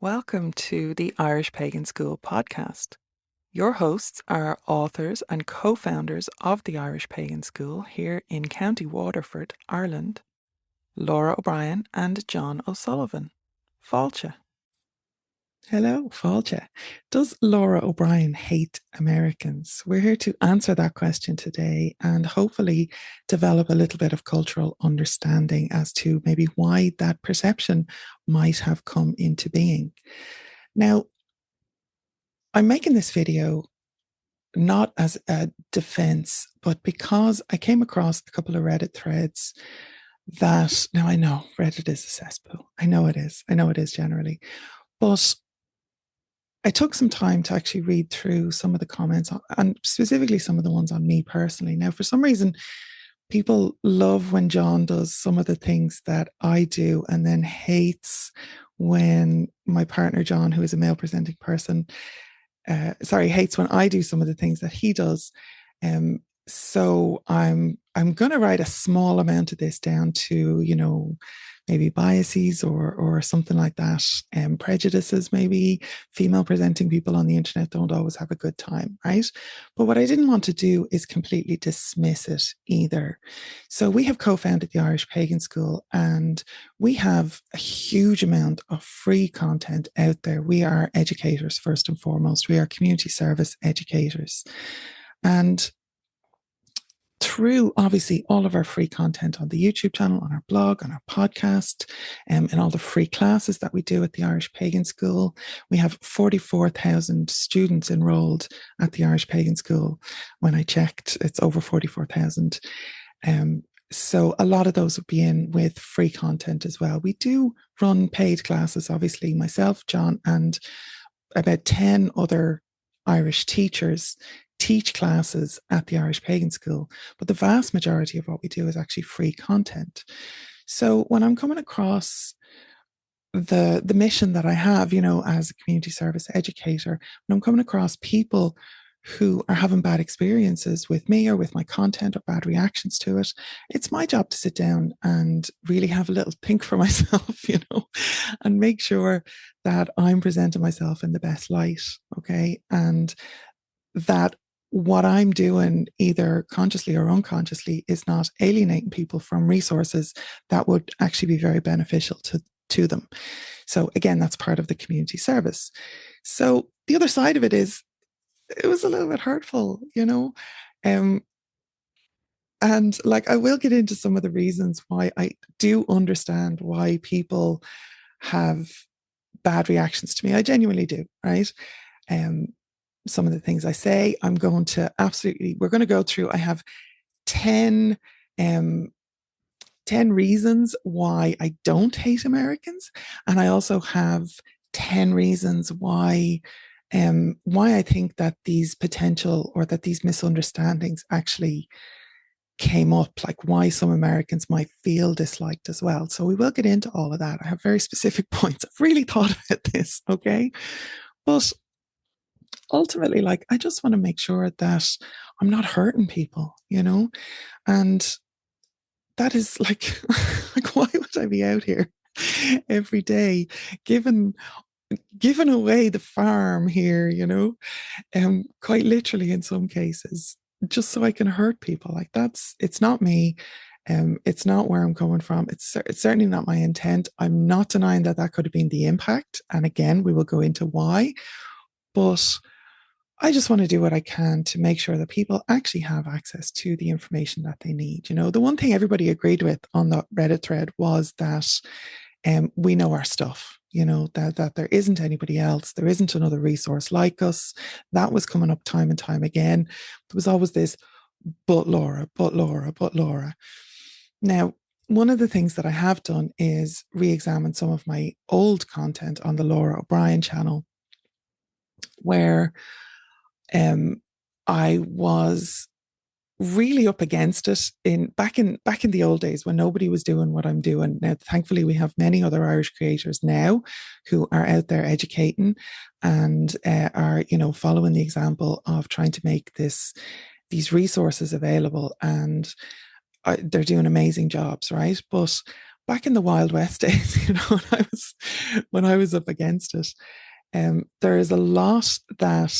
Welcome to the Irish Pagan School podcast. Your hosts are authors and co-founders of the Irish Pagan School here in County Waterford, Ireland, Lora O'Brien and John O'Sullivan. Fáilte. Hello, Fáilte. Does Lora O'Brien hate Americans? We're here to answer that question today and hopefully develop a little bit of cultural understanding as to maybe why that perception might have come into being. Now, I'm making this video not as a defense, but because I came across a couple of Reddit threads that, now I know Reddit is a cesspool. I know it is. I know it is generally. But I took some time to actually read through some of the comments and specifically some of the ones on me personally. Now, for some reason, people love when John does some of the things that I do and then hates when my partner, John, who is a male presenting person, hates when I do some of the things that he does. So I'm going to write a small amount of this down to, maybe biases or something like that, prejudices, maybe. Female presenting people on the internet don't always have a good time, right? But what I didn't want to do is completely dismiss it either. So we have co-founded the Irish Pagan School and we have a huge amount of free content out there. We are educators first and foremost. We are community service educators. And through obviously all of our free content on the YouTube channel, on our blog, on our podcast, and all the free classes that we do at the Irish Pagan School. We have 44,000 students enrolled at the Irish Pagan School. When I checked, it's over 44,000. So a lot of those would be in with free content as well. We do run paid classes, obviously, myself, John, and about 10 other Irish teachers teach classes at the Irish Pagan School, but the vast majority of what we do is actually free content. So when I'm coming across the mission that I have, as a community service educator, when I'm coming across people who are having bad experiences with me or with my content or bad reactions to it, it's my job to sit down and really have a little think for myself, and make sure that I'm presenting myself in the best light, okay? And that what I'm doing, either consciously or unconsciously, is not alienating people from resources that would actually be very beneficial to them. So again, that's part of the community service. So the other side of it is, it was a little bit hurtful, and I will get into some of the reasons why I do understand why people have bad reactions to me. I genuinely do, right? Some of the things I say, we're going to go through, I have 10 reasons why I don't hate Americans. And I also have 10 reasons why I think that these potential or that these misunderstandings actually came up, like why some Americans might feel disliked as well. So we will get into all of that. I have very specific points. I've really thought about this, okay? But ultimately, I just want to make sure that I'm not hurting people, and that is why would I be out here every day giving away the farm here, quite literally in some cases, just so I can hurt people. It's not me. It's not where I'm coming from. It's certainly not my intent. I'm not denying that could have been the impact. And again, we will go into why, but I just want to do what I can to make sure that people actually have access to the information that they need. The one thing everybody agreed with on the Reddit thread was that we know our stuff, that there isn't anybody else. There isn't another resource like us. That was coming up time and time again. There was always this, but Lora, but Lora, but Lora. Now, one of the things that I have done is re-examine some of my old content on the Lora O'Brien channel, where I was really up against it back in the old days when nobody was doing what I'm doing now. Thankfully, we have many other Irish creators now who are out there educating and are following the example of trying to make these resources available, and they're doing amazing jobs, right? But back in the Wild West days, when I was up against it, there is a lot that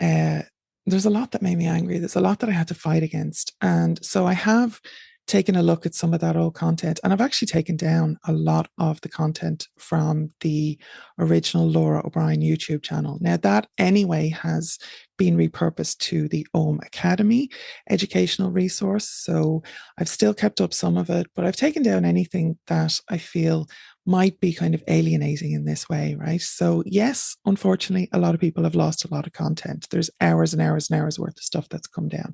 uh, there's a lot that made me angry. There's a lot that I had to fight against. And so I have taken a look at some of that old content, and I've actually taken down a lot of the content from the original Lora O'Brien YouTube channel. Now, that anyway has been repurposed to the OM Academy educational resource. So I've still kept up some of it, but I've taken down anything that I feel might be kind of alienating in this way, right? So, yes, unfortunately, a lot of people have lost a lot of content. There's hours and hours and hours worth of stuff that's come down.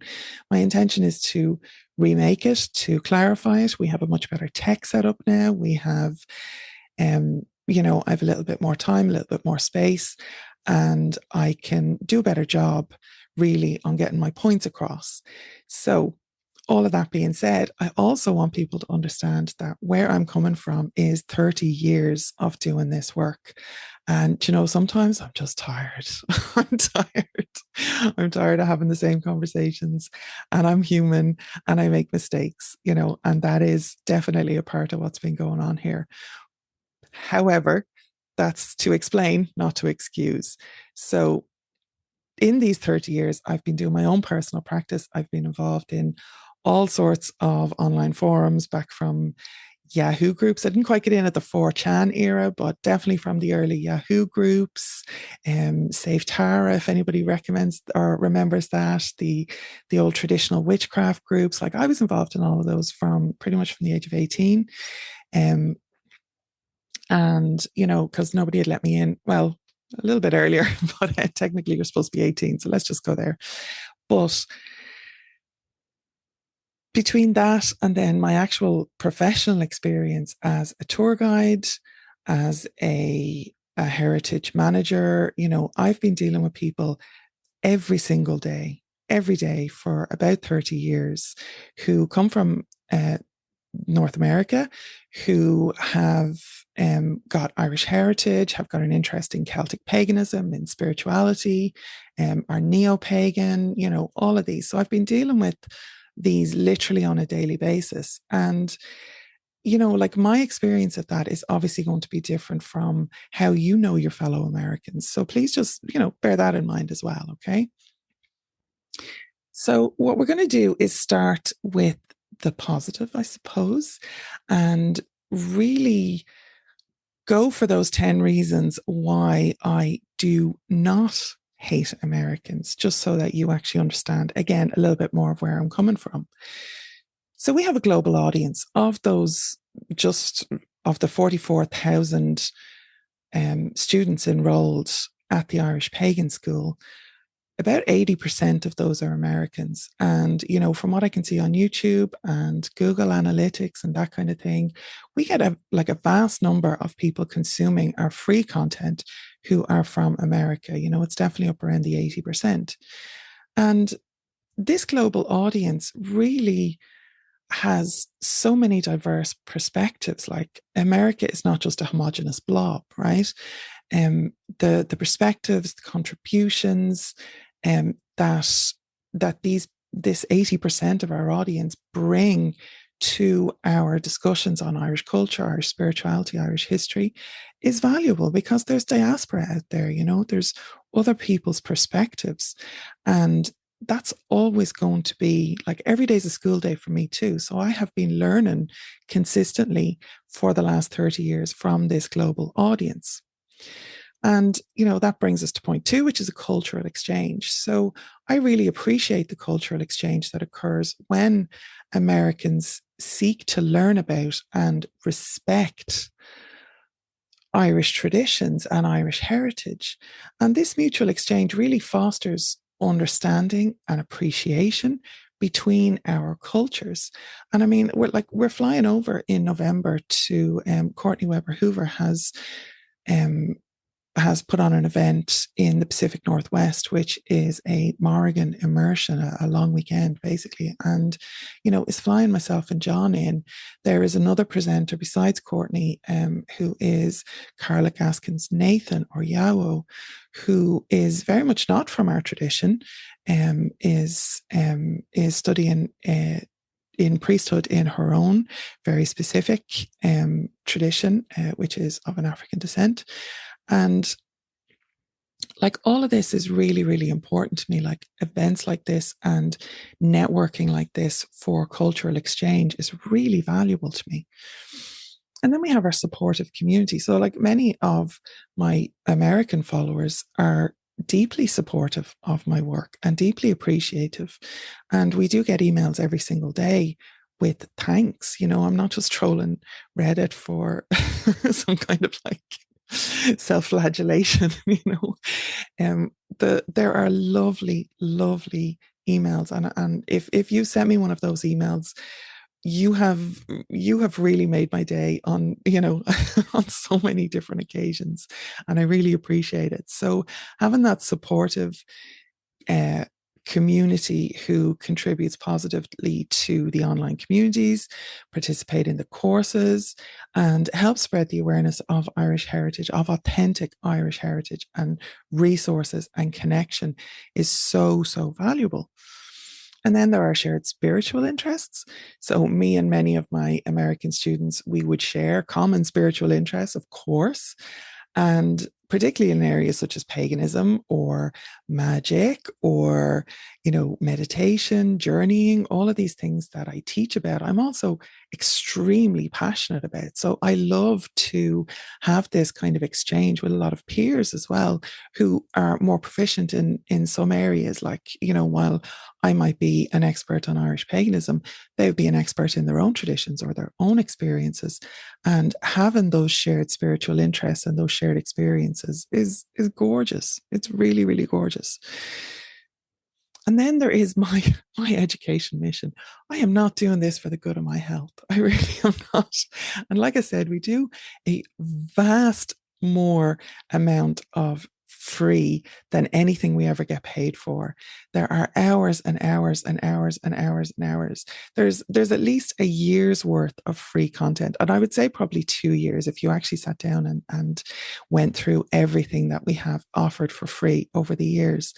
My intention is to remake it, to clarify it. We have a much better tech setup now. We have, I have a little bit more time, a little bit more space, and I can do a better job really on getting my points across. So, all of that being said, I also want people to understand that where I'm coming from is 30 years of doing this work. And, sometimes I'm just tired. I'm tired. I'm tired of having the same conversations, and I'm human and I make mistakes, and that is definitely a part of what's been going on here. However, that's to explain, not to excuse. So, in these 30 years, I've been doing my own personal practice. I've been involved in all sorts of online forums, back from Yahoo groups. I didn't quite get in at the 4chan era, but definitely from the early Yahoo groups. Save Tara, if anybody recommends or remembers that, the old traditional witchcraft groups. Like, I was involved in all of those from pretty much from the age of 18. And, because nobody had let me in. Well, a little bit earlier, but technically you're supposed to be 18. So let's just go there. But between that and then my actual professional experience as a tour guide, as a heritage manager, I've been dealing with people every single day, every day for about 30 years who come from North America, who have got Irish heritage, have got an interest in Celtic paganism, in spirituality, are neo-pagan, all of these. So I've been dealing with these literally on a daily basis. And, like, my experience of that is obviously going to be different from how your fellow Americans. So please just, bear that in mind as well. Okay. So what we're going to do is start with the positive, I suppose, and really go for those 10 reasons why I do not hate Americans, just so that you actually understand, again, a little bit more of where I'm coming from. So we have a global audience of those, just of the 44,000 students enrolled at the Irish Pagan School. About 80% of those are Americans. And, from what I can see on YouTube and Google Analytics and that kind of thing, we get a vast number of people consuming our free content who are from America. It's definitely up around the 80%. And this global audience really has so many diverse perspectives. Like, America is not just a homogenous blob, right? The perspectives, the contributions, that this 80% of our audience bring to our discussions on Irish culture, Irish spirituality, Irish history is valuable, because there's diaspora out there, there's other people's perspectives. And that's always going to be, like, every day's a school day for me too. So I have been learning consistently for the last 30 years from this global audience. And, that brings us to point 2, which is a cultural exchange. So I really appreciate the cultural exchange that occurs when Americans seek to learn about and respect Irish traditions and Irish heritage. And this mutual exchange really fosters understanding and appreciation between our cultures. And I mean, we're flying over in November to Courtney Weber Hoover has put on an event in the Pacific Northwest, which is a Morrigan immersion, a long weekend, basically. And, is flying myself and John in. There is another presenter besides Courtney, who is Carla Gaskin's Nathan, or Yawo, who is very much not from our tradition, is studying in priesthood in her own very specific tradition, which is of an African descent. And like all of this is really, really important to me. Like events like this and networking like this for cultural exchange is really valuable to me. And then we have our supportive community. So, like many of my American followers are deeply supportive of my work and deeply appreciative. And we do get emails every single day with thanks. You know, I'm not just trolling Reddit for some kind of like self-flagellation, you know. There are lovely, lovely emails. And if you sent me one of those emails, you have really made my day on, you know, on so many different occasions, and I really appreciate it. So having that supportive uh, community who contributes positively to the online communities, participate in the courses, and help spread the awareness of Irish heritage, of authentic Irish heritage, and resources and connection is so, so valuable. And then there are shared spiritual interests. So, me and many of my American students, we would share common spiritual interests, of course, and particularly in areas such as paganism or magic or, you know, meditation, journeying, all of these things that I teach about, I'm also extremely passionate about. So I love to have this kind of exchange with a lot of peers as well, who are more proficient in some areas. Like, you know, while I might be an expert on Irish paganism, they would be an expert in their own traditions or their own experiences. And having those shared spiritual interests and those shared experiences is gorgeous. It's really, really gorgeous. And then there is my education mission. I am not doing this for the good of my health. I really am not. And like I said, we do a vast more amount of free than anything we ever get paid for. There are hours and hours and hours and hours and hours. There's at least a year's worth of free content. And I would say probably 2 years if you actually sat down and went through everything that we have offered for free over the years.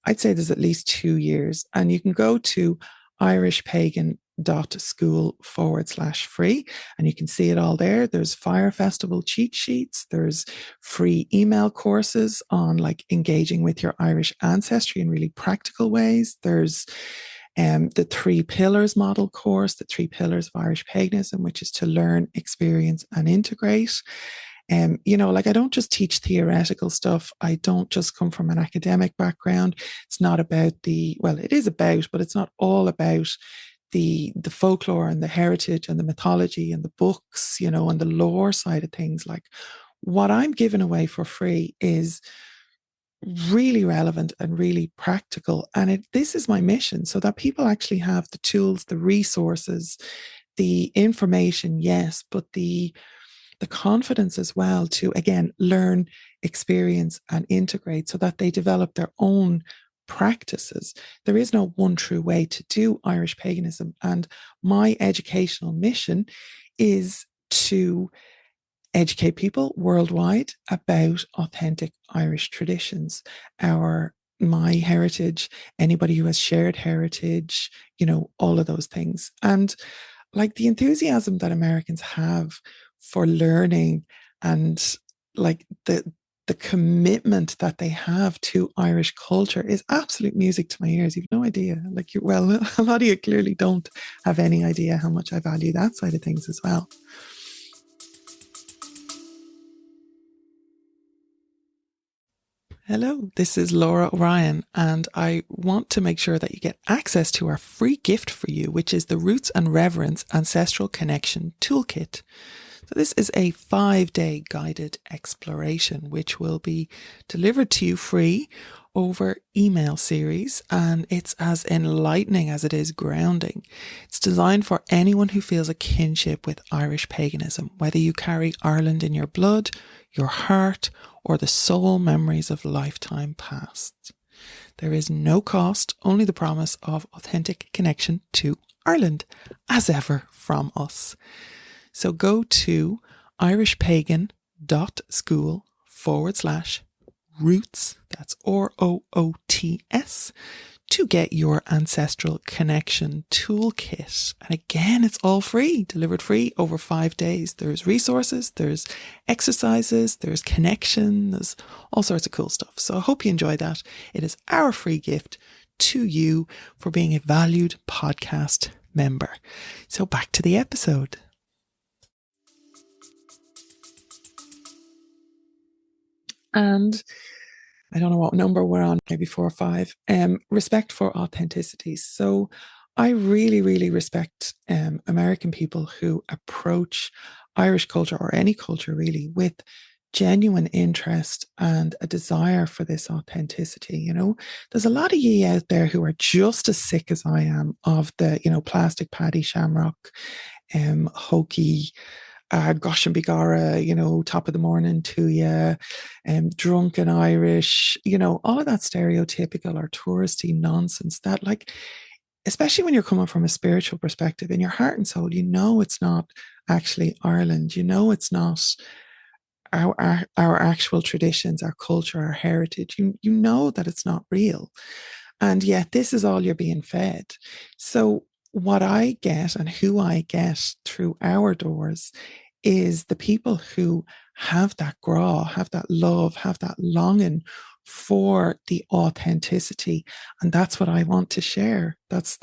I'd say there's at least 2 years. And you can go to irishpagan.school/free and you can see it all there. There's Fire Festival cheat sheets. There's free email courses on like engaging with your Irish ancestry in really practical ways. There's the 3 Pillars model course, the 3 Pillars of Irish Paganism, which is to learn, experience, and integrate. You know, like I don't just teach theoretical stuff. I don't just come from an academic background. It's not about it is about, but it's not all about the folklore and the heritage and the mythology and the books, you know, and the lore side of things. Like what I'm giving away for free is really relevant and really practical. And this is my mission, so that people actually have the tools, the resources, the information, yes, but the confidence as well to, again, learn, experience, and integrate so that they develop their own practices. There is no one true way to do Irish paganism. And my educational mission is to educate people worldwide about authentic Irish traditions, my heritage, anybody who has shared heritage, you know, all of those things. And like the enthusiasm that Americans have for learning and like the commitment that they have to Irish culture is absolute music to my ears. You've no idea. Like, well, a lot of you clearly don't have any idea how much I value that side of things as well. Hello, this is Lora O'Brien, and I want to make sure that you get access to our free gift for you, which is the Roots and Reverence Ancestral Connection Toolkit. So this is a 5-day guided exploration, which will be delivered to you free over email series, and it's as enlightening as it is grounding. It's designed for anyone who feels a kinship with Irish paganism, whether you carry Ireland in your blood, your heart, or the soul memories of lifetime past. There is no cost, only the promise of authentic connection to Ireland, as ever from us. So go to irishpagan.school/roots, that's ROOTS, to get your ancestral connection toolkit. And again, it's all free, delivered free over 5 days. There's resources, there's exercises, there's connection, there's all sorts of cool stuff. So I hope you enjoy that. It is our free gift to you for being a valued podcast member. So back to the episode. And I don't know what number we're on, maybe 4 or 5. Respect for authenticity. So I really, really respect American people who approach Irish culture, or any culture really, with genuine interest and a desire for this authenticity. You know, there's a lot of ye out there who are just as sick as I am of the, plastic paddy shamrock, hokey, gosh and begara, top of the morning to you, drunken Irish, all of that stereotypical or touristy nonsense that, like, especially when you're coming from a spiritual perspective, in your heart and soul, it's not actually Ireland. It's not our actual traditions, our culture, our heritage. You know that it's not real. And yet this is all you're being fed. So what I get and who I get through our doors is the people who have that gra, have that love, have that longing for the authenticity. And that's what I want to share. That's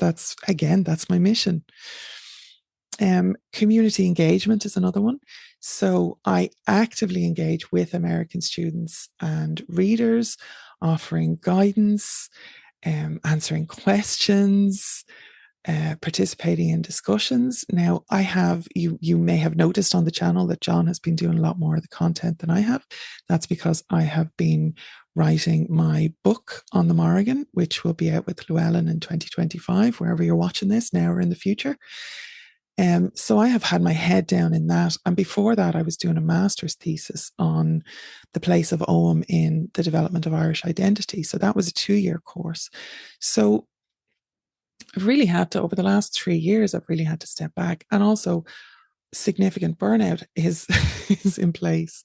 my mission. Community engagement is another one. So I actively engage with American students and readers, offering guidance, answering questions, participating in discussions. Now, I have, you may have noticed on the channel that John has been doing a lot more of the content than I have. That's because I have been writing my book on the Morrigan, which will be out with Llewellyn in 2025, wherever you're watching this now or in the future. So I have had my head down in that. And before that, I was doing a master's thesis on the place of Ogham in the development of Irish identity. So that was a 2-year course. So I've really had to, over the last 3 years, I've really had to step back. And also significant burnout is in place.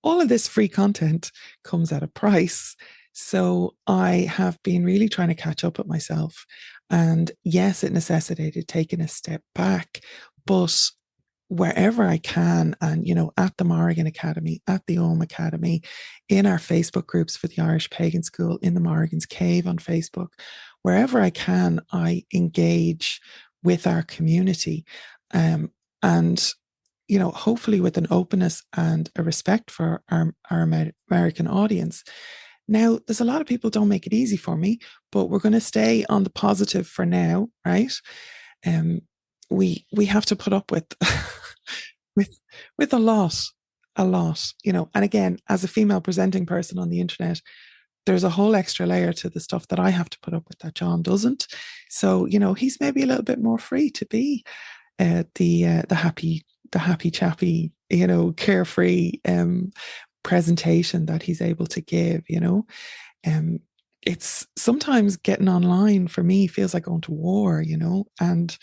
All of this free content comes at a price. So I have been really trying to catch up with myself. And yes, it necessitated taking a step back, but wherever I can, and, at the Morrigan Academy, at the Ogham Academy, in our Facebook groups for the Irish Pagan School, in the Morrigan's Cave on Facebook, wherever I can, I engage with our community. And hopefully with an openness and a respect for our American audience. Now, there's a lot of people don't make it easy for me, but we're going to stay on the positive for now, right? We have to put up with with a lot, and again, as a female presenting person on the internet, there's a whole extra layer to the stuff that I have to put up with that John doesn't. So, he's maybe a little bit more free to be the happy chappy, carefree presentation that he's able to give. It's sometimes getting online for me feels like going to war, and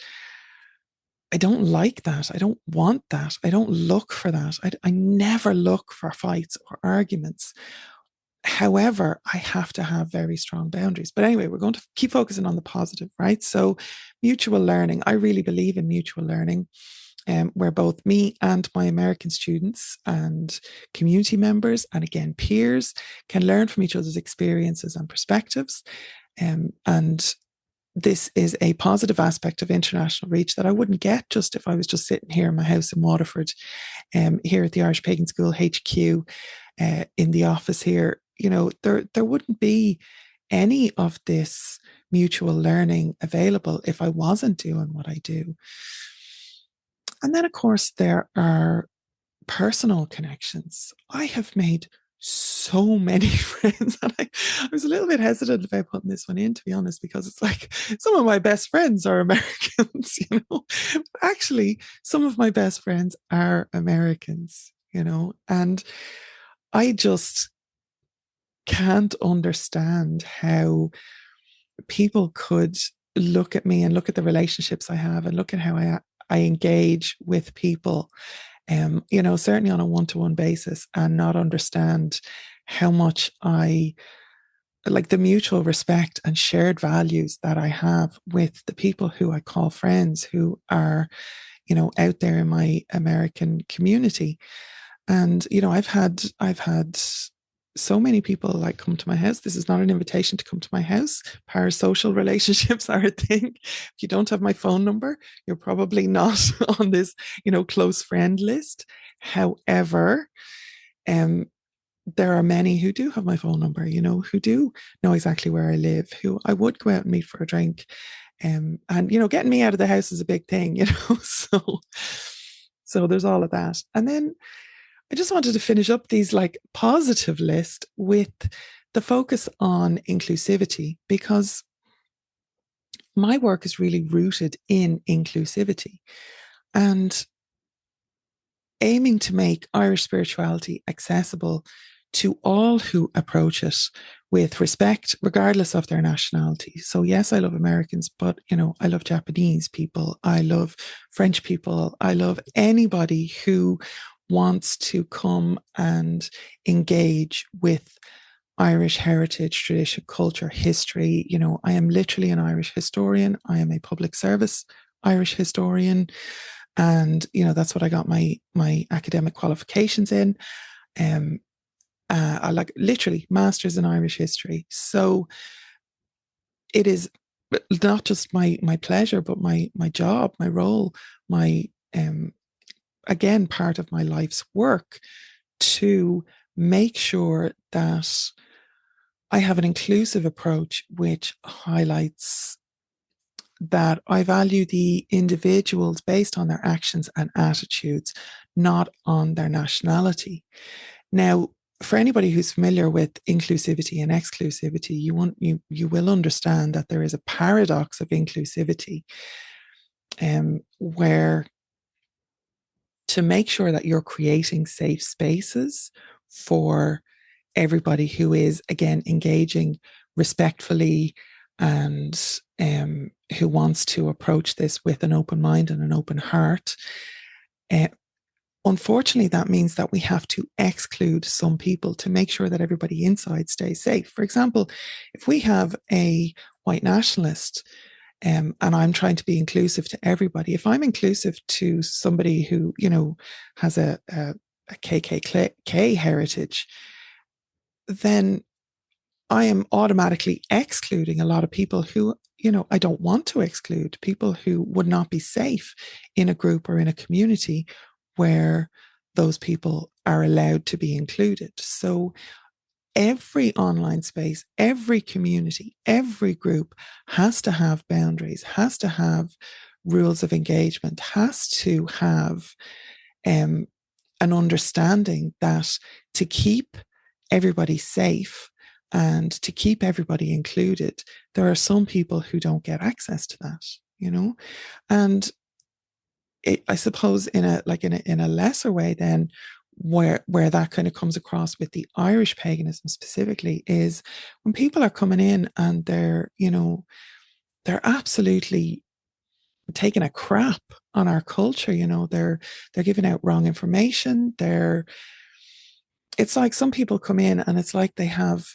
I don't like that. I don't want that. I don't look for that. I never look for fights or arguments. However, I have to have very strong boundaries. But anyway, we're going to keep focusing on the positive, right? So mutual learning. I really believe in mutual learning, where both me and my American students and community members, and again, peers, can learn from each other's experiences and perspectives. And this is a positive aspect of international reach that I wouldn't get just if I was just sitting here in my house in Waterford, here at the Irish Pagan School HQ, in the office here. There wouldn't be any of this mutual learning available if I wasn't doing what I do. And then, of course, there are personal connections. I have made so many friends, and I was a little bit hesitant about putting this one in, to be honest, because it's like some of my best friends are Americans, Actually, some of my best friends are Americans, and I just can't understand how people could look at me and look at the relationships I have and look at how I engage with people, certainly on a one-to-one basis, and not understand how much I like the mutual respect and shared values that I have with the people who I call friends, who are, out there in my American community. And, I've had so many people like come to my house. This is not an invitation to come to my house. Parasocial relationships are a thing. If you don't have my phone number, you're probably not on this, close friend list. However, um, there are many who do have my phone number, who do know exactly where I live, who I would go out and meet for a drink. And, getting me out of the house is a big thing, so there's all of that. And then I just wanted to finish up these like positive list with the focus on inclusivity, because my work is really rooted in inclusivity and aiming to make Irish spirituality accessible to all who approach it with respect, regardless of their nationality. So yes, I love Americans, but I love Japanese people. I love French people. I love anybody who wants to come and engage with Irish heritage, tradition, culture, history. I am literally an Irish historian. I am a public service Irish historian. And, that's what I got my academic qualifications in. I like literally masters in Irish history. So it is not just my pleasure, but my job, my role, my again, part of my life's work to make sure that I have an inclusive approach which highlights that I value the individuals based on their actions and attitudes, not on their nationality. Now, for anybody who's familiar with inclusivity and exclusivity, you will understand that there is a paradox of inclusivity, where to make sure that you're creating safe spaces for everybody who is, again, engaging respectfully and who wants to approach this with an open mind and an open heart. Unfortunately, that means that we have to exclude some people to make sure that everybody inside stays safe. For example, if we have a white nationalist, and I'm trying to be inclusive to everybody, if I'm inclusive to somebody who, has a KKK heritage, then I am automatically excluding a lot of people who, I don't want to exclude, people who would not be safe in a group or in a community where those people are allowed to be included. So every online space, every community, every group has to have boundaries, has to have rules of engagement, has to have an understanding that to keep everybody safe and to keep everybody included, there are some people who don't get access to that, and I suppose in a lesser way then, where that kind of comes across with the Irish paganism specifically, is when people are coming in and they're absolutely taking a crap on our culture. They're giving out wrong information. It's like some people come in and it's like they have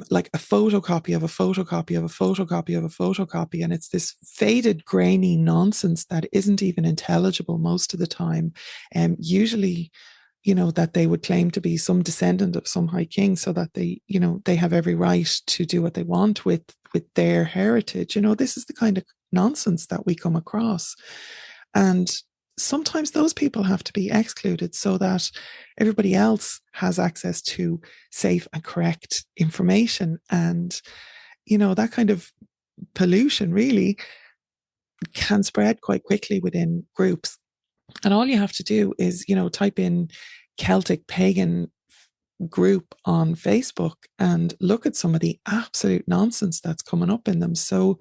like a photocopy of a photocopy of a photocopy of a photocopy. And it's this faded, grainy nonsense that isn't even intelligible most of the time. And usually, that they would claim to be some descendant of some high king so that they have every right to do what they want with their heritage. This is the kind of nonsense that we come across. And sometimes those people have to be excluded so that everybody else has access to safe and correct information. And, that kind of pollution really can spread quite quickly within groups. And all you have to do is, type in Celtic pagan group on Facebook and look at some of the absolute nonsense that's coming up in them. So,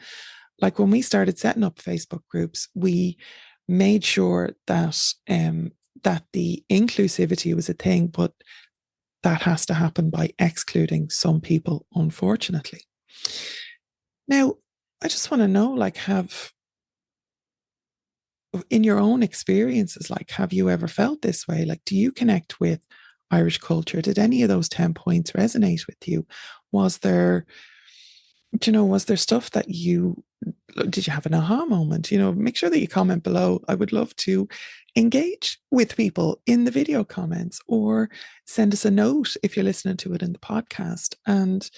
like when we started setting up Facebook groups, we made sure that that the inclusivity was a thing, but that has to happen by excluding some people, unfortunately. Now, I just want to know, in your own experiences, have you ever felt this way? Do you connect with Irish culture? Did any of those 10 points resonate with you? Was there, was there stuff that did you have an aha moment? Make sure that you comment below. I would love to engage with people in the video comments, or send us a note if you're listening to it in the podcast. And,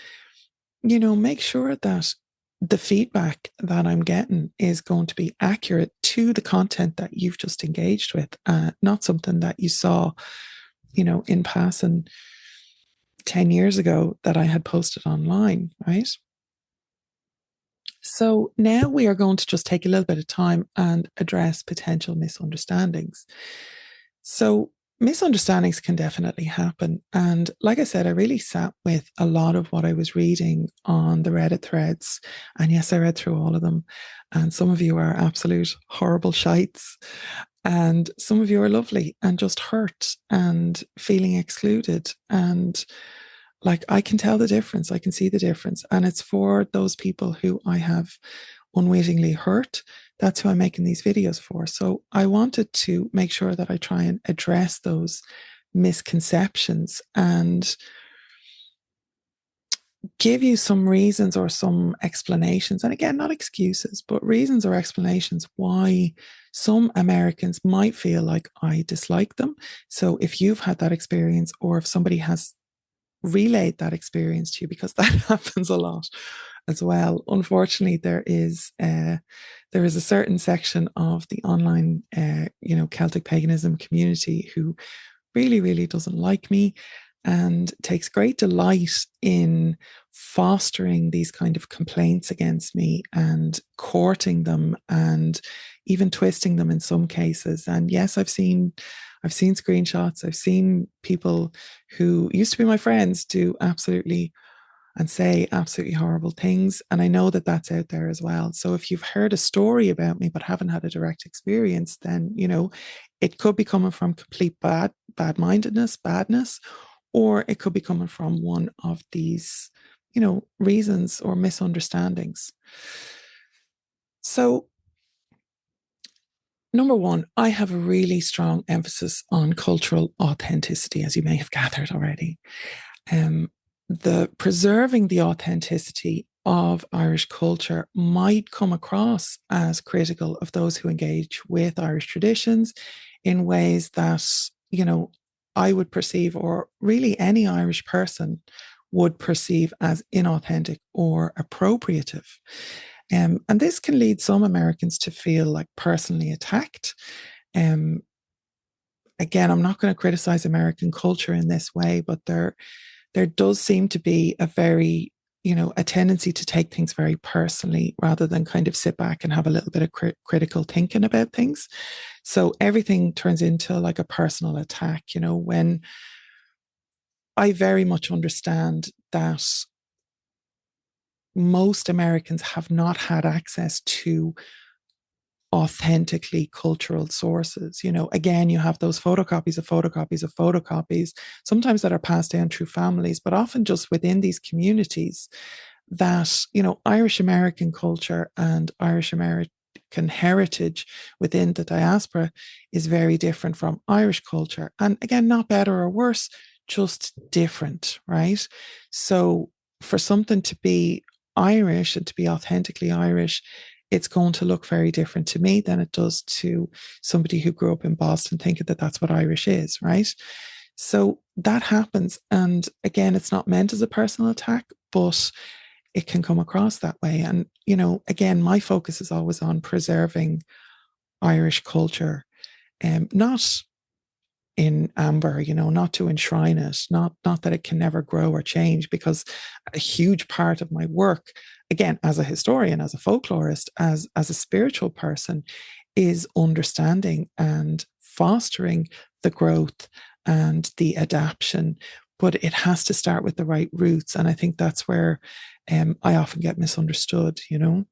make sure that the feedback that I'm getting is going to be accurate to the content that you've just engaged with, not something that you saw, in passing 10 years ago that I had posted online, right? So now we are going to just take a little bit of time and address potential misunderstandings. So misunderstandings can definitely happen. And like I said, I really sat with a lot of what I was reading on the Reddit threads. And yes, I read through all of them. And some of you are absolute horrible shites. And some of you are lovely and just hurt and feeling excluded. And like, I can tell the difference. I can see the difference. And it's for those people who I have unwittingly hurt. That's who I'm making these videos for. So I wanted to make sure that I try and address those misconceptions and give you some reasons or some explanations. And again, not excuses, but reasons or explanations why some Americans might feel like I dislike them. So if you've had that experience, or if somebody has relayed that experience to you, because that happens a lot as well. Unfortunately, there is a certain section of the online, Celtic paganism community who really, really doesn't like me and takes great delight in fostering these kind of complaints against me and courting them and even twisting them in some cases. And yes, I've seen screenshots. I've seen people who used to be my friends do absolutely and say absolutely horrible things. And I know that that's out there as well. So if you've heard a story about me but haven't had a direct experience, then, it could be coming from complete bad-mindedness, badness, or it could be coming from one of these, reasons or misunderstandings. So number one, I have a really strong emphasis on cultural authenticity, as you may have gathered already. The preserving the authenticity of Irish culture might come across as critical of those who engage with Irish traditions in ways that, I would perceive, or really any Irish person would perceive, as inauthentic or appropriative. And this can lead some Americans to feel like personally attacked. Again, I'm not going to criticize American culture in this way, but there does seem to be a tendency to take things very personally rather than kind of sit back and have a little bit of critical thinking about things. So everything turns into like a personal attack, when I very much understand that most Americans have not had access to authentically cultural sources. Again, you have those photocopies of photocopies of photocopies, sometimes that are passed down through families, but often just within these communities, that, Irish American culture and Irish American heritage within the diaspora is very different from Irish culture. And again, not better or worse, just different, right? So for something to be Irish and to be authentically Irish, it's going to look very different to me than it does to somebody who grew up in Boston thinking that that's what Irish is, right? So that happens. And again, it's not meant as a personal attack, but it can come across that way. And, again, my focus is always on preserving Irish culture, not in amber, not to enshrine it, not that it can never grow or change, because a huge part of my work, again, as a historian, as a folklorist, as a spiritual person, is understanding and fostering the growth and the adaptation. But it has to start with the right roots. And I think that's where I often get misunderstood, And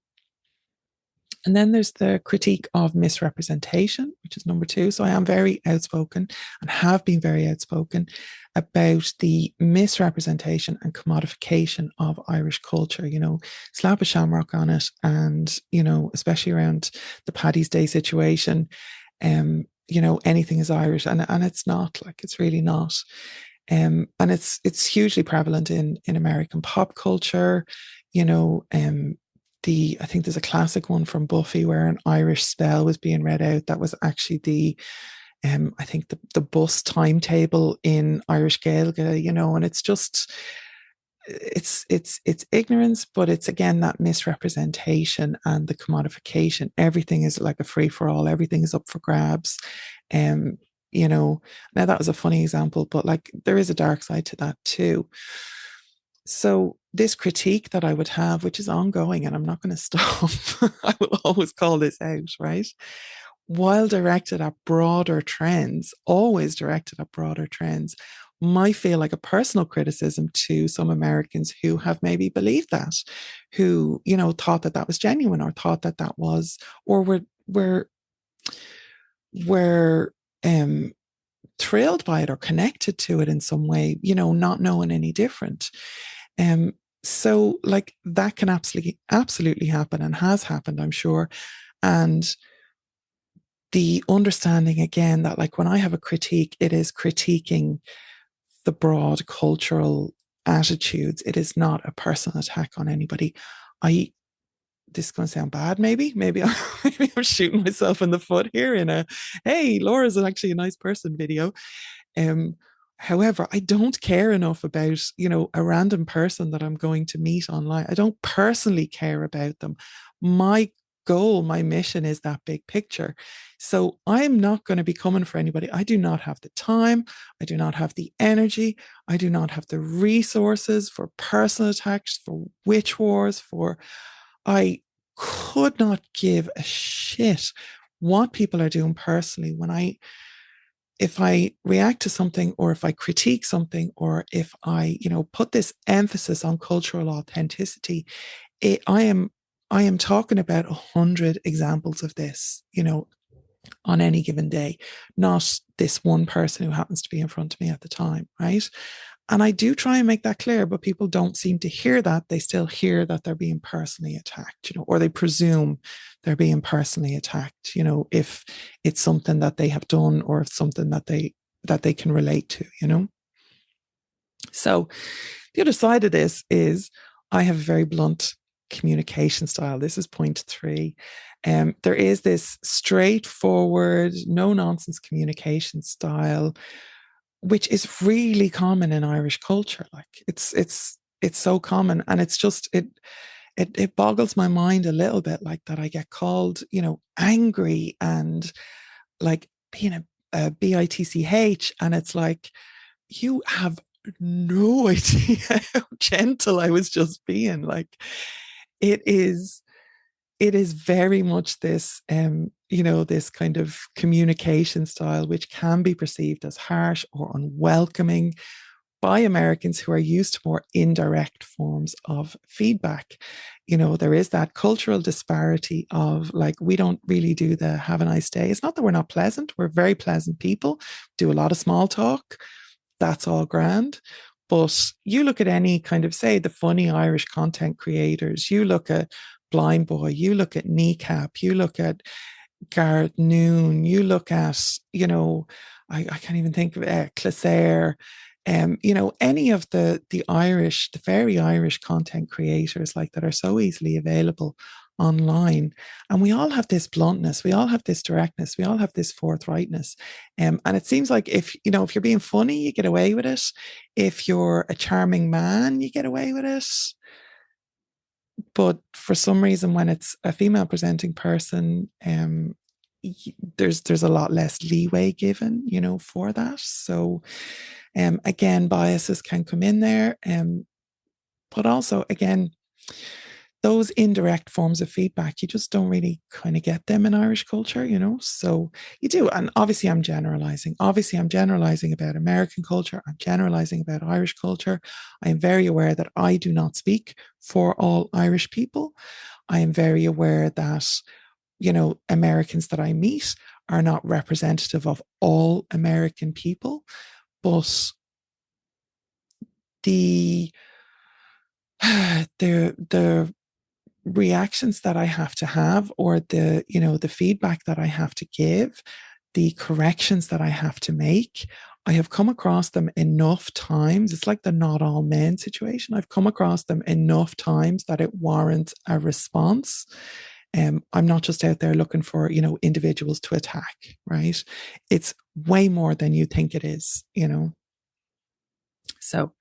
then there's the critique of misrepresentation, which is number two. So I am very outspoken and have been very outspoken about the misrepresentation and commodification of Irish culture, slap a shamrock on it. And, especially around the Paddy's Day situation, anything is Irish. And it's not, like, it's really not. And it's hugely prevalent in American pop culture. You know, I think there's a classic one from Buffy where an Irish spell was being read out. That was actually I think the bus timetable in Irish Gaeilge, and it's just it's ignorance, but it's again that misrepresentation and the commodification. Everything is like a free for all. Everything is up for grabs. Um, now that was a funny example, but like there is a dark side to that too. So this critique that I would have, which is ongoing, and I'm not going to stop, I will always call this out, right? While directed at broader trends, always directed at broader trends, might feel like a personal criticism to some Americans who have maybe believed that, who, thought that that was genuine or thought that that was, or were thrilled by it or connected to it in some way, not knowing any different. Um, so like that can absolutely happen and has happened, I'm sure. And the understanding again that like when I have a critique, it is critiquing the broad cultural attitudes. It is not a personal attack on anybody. This is going to sound bad, maybe I'm shooting myself in the foot here in a, hey, Laura's actually a nice person video. Um, However, I don't care enough about, a random person that I'm going to meet online. I don't personally care about them. My goal, my mission is that big picture. So I'm not going to be coming for anybody. I do not have the time. I do not have the energy. I do not have the resources for personal attacks, for witch wars, I could not give a shit what people are doing personally if I react to something or if I critique something or if I, put this emphasis on cultural authenticity, I am talking about 100 examples of this, on any given day, not this one person who happens to be in front of me at the time, right? And I do try and make that clear, but people don't seem to hear that. They still hear that they're being personally attacked, or they presume they're being personally attacked, if it's something that they have done or if something that they can relate to. So the other side of this is I have a very blunt communication style. This is point 3. There is this straightforward, no nonsense communication style which is really common in Irish culture. Like it's so common, and it's just it boggles my mind a little bit, like that I get called, angry and like being a bitch, and it's like you have no idea how gentle I was just being. Like it is it is very much this this kind of communication style which can be perceived as harsh or unwelcoming by Americans who are used to more indirect forms of feedback. There is that cultural disparity of like, we don't really do the have a nice day. It's not that we're not pleasant. We're very pleasant people, do a lot of small talk. That's all grand. But you look at any kind of, say, the funny Irish content creators, you look at Blind Boy, you look at Kneecap, you look at Garrett Noon, you look at, I can't even think of Clasair, any of the Irish, the very Irish content creators like that are so easily available online. And we all have this bluntness, we all have this directness, we all have this forthrightness. And it seems like if you're being funny, you get away with it. If you're a charming man, you get away with it. But for some reason, when it's a female presenting person, there's a lot less leeway given, for that. So, again, biases can come in there, but also again, those indirect forms of feedback, you just don't really kind of get them in Irish culture, So you do, and obviously, I'm generalizing. Obviously, I'm generalizing about American culture. I'm generalizing about Irish culture. I am very aware that I do not speak for all Irish people. I am very aware that Americans that I meet are not representative of all American people, but the the reactions that I have to have, or the feedback that I have to give, the corrections that I have to make, I have come across them enough times. It's like the not all men situation. I've come across them enough times that it warrants a response. I'm not just out there looking for, individuals to attack, right? It's way more than you think it is. So